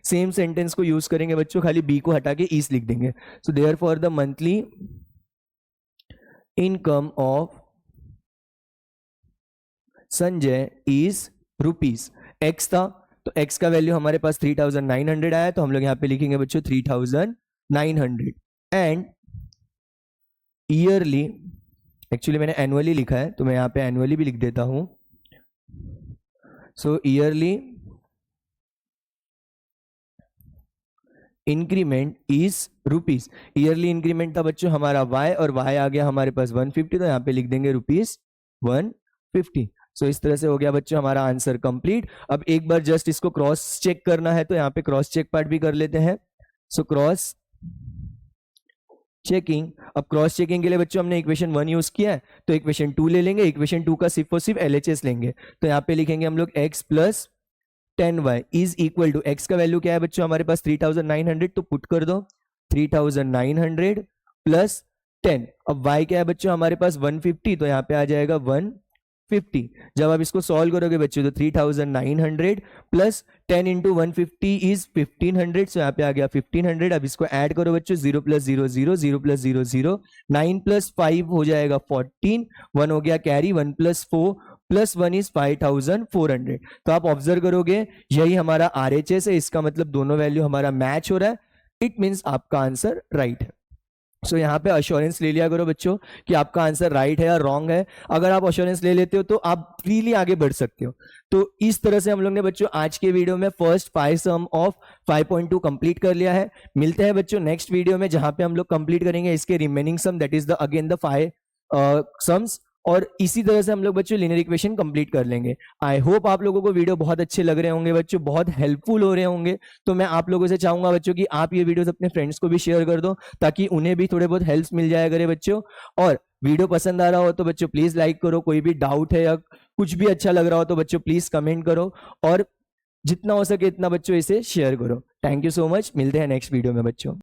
same sentence को यूज करेंगे बच्चों, खाली बी को हटा के ईस लिख देंगे। So therefore the monthly income of Sanjay is rupees, x था तो x का वैल्यू हमारे पास 3900 आया, तो हम लोग यहाँ पे लिखेंगे बच्चों 3900 एंड ईयरली, एक्चुअली मैंने एनुअली लिखा है तो मैं यहाँ पे एनुअली भी लिख देता हूं। So yearly increment is rupees, yearly increment था बच्चों हमारा y और y आ गया हमारे पास 150, तो यहाँ पे लिख देंगे रुपीज 150। सो इस तरह से हो गया बच्चों हमारा आंसर कंप्लीट। अब एक बार जस्ट इसको क्रॉस चेक करना है, तो यहाँ पे क्रॉस चेक पार्ट भी कर लेते हैं। सो क्रॉस चेकिंग, अब क्रॉस चेकिंग के लिए बच्चों हमने इक्वेशन 1 यूज किया है, तो इक्वेशन 2 ले लेंगे, इक्वेशन 2 का सिर्फ और सिर्फ LHS लेंगे, तो यहाँ पे लिखेंगे हम लोग x plus 10y is equal to, x का वैल्यू क्या है बच्चों हमारे पास 3900, तो पुट कर दो 3900 प्लस 10। अब y क्या है बच्चों हमारे पास 150, तो यहाँ पे आ जाएगा 150। जब आप इसको सॉल्व करोगे बच्चों तो 3900 प्लस 10 इंटू 150 इज 1500, सो यहाँ पे आ गया 1500। अब इसको ऐड करो बच्चों, 0 प्लस 0 0, 0 प्लस 0 0, 9 प्लस 5 हो जाएगा 14, 1 हो गया कैरी, 1 प्लस 4 प्लस 1 इज 5400। तो आप ऑब्जर्व करोगे यही हमारा RHS है, इसका मतलब दोनों वैल्यू हमारा मैच हो रहा है, इट मीन्स आपका आंसर राइट है। सो यहाँ पे अश्योरेंस ले लिया करो बच्चों कि आपका आंसर राइट है या रॉन्ग है। अगर आप अश्योरेंस ले लेते हो तो आप फ्रीली आगे बढ़ सकते हो। तो इस तरह से हम लोग ने बच्चों आज के वीडियो में फर्स्ट 5 सम ऑफ 5.2 कंप्लीट कर लिया है। मिलते हैं बच्चों नेक्स्ट वीडियो में, जहां पे हम लोग कंप्लीट करेंगे इसके remaining sums, that is the again the 5 sums और इसी तरह से हम लोग बच्चों लीनियर इक्वेशन कंप्लीट कर लेंगे। आई होप आप लोगों को वीडियो बहुत अच्छे लग रहे होंगे बच्चों, बहुत हेल्पफुल हो रहे होंगे। तो मैं आप लोगों से चाहूंगा बच्चों कि आप ये वीडियोस अपने फ्रेंड्स को भी शेयर कर दो, ताकि उन्हें भी थोड़े बहुत हेल्प मिल जाया करे बच्चों। और वीडियो पसंद आ रहा हो तो बच्चों प्लीज लाइक करो, कोई भी डाउट है या कुछ भी अच्छा लग रहा हो तो बच्चों प्लीज कमेंट करो, और जितना हो सके इतना बच्चों इसे शेयर करो। थैंक यू सो मच, मिलते हैं नेक्स्ट वीडियो में बच्चों।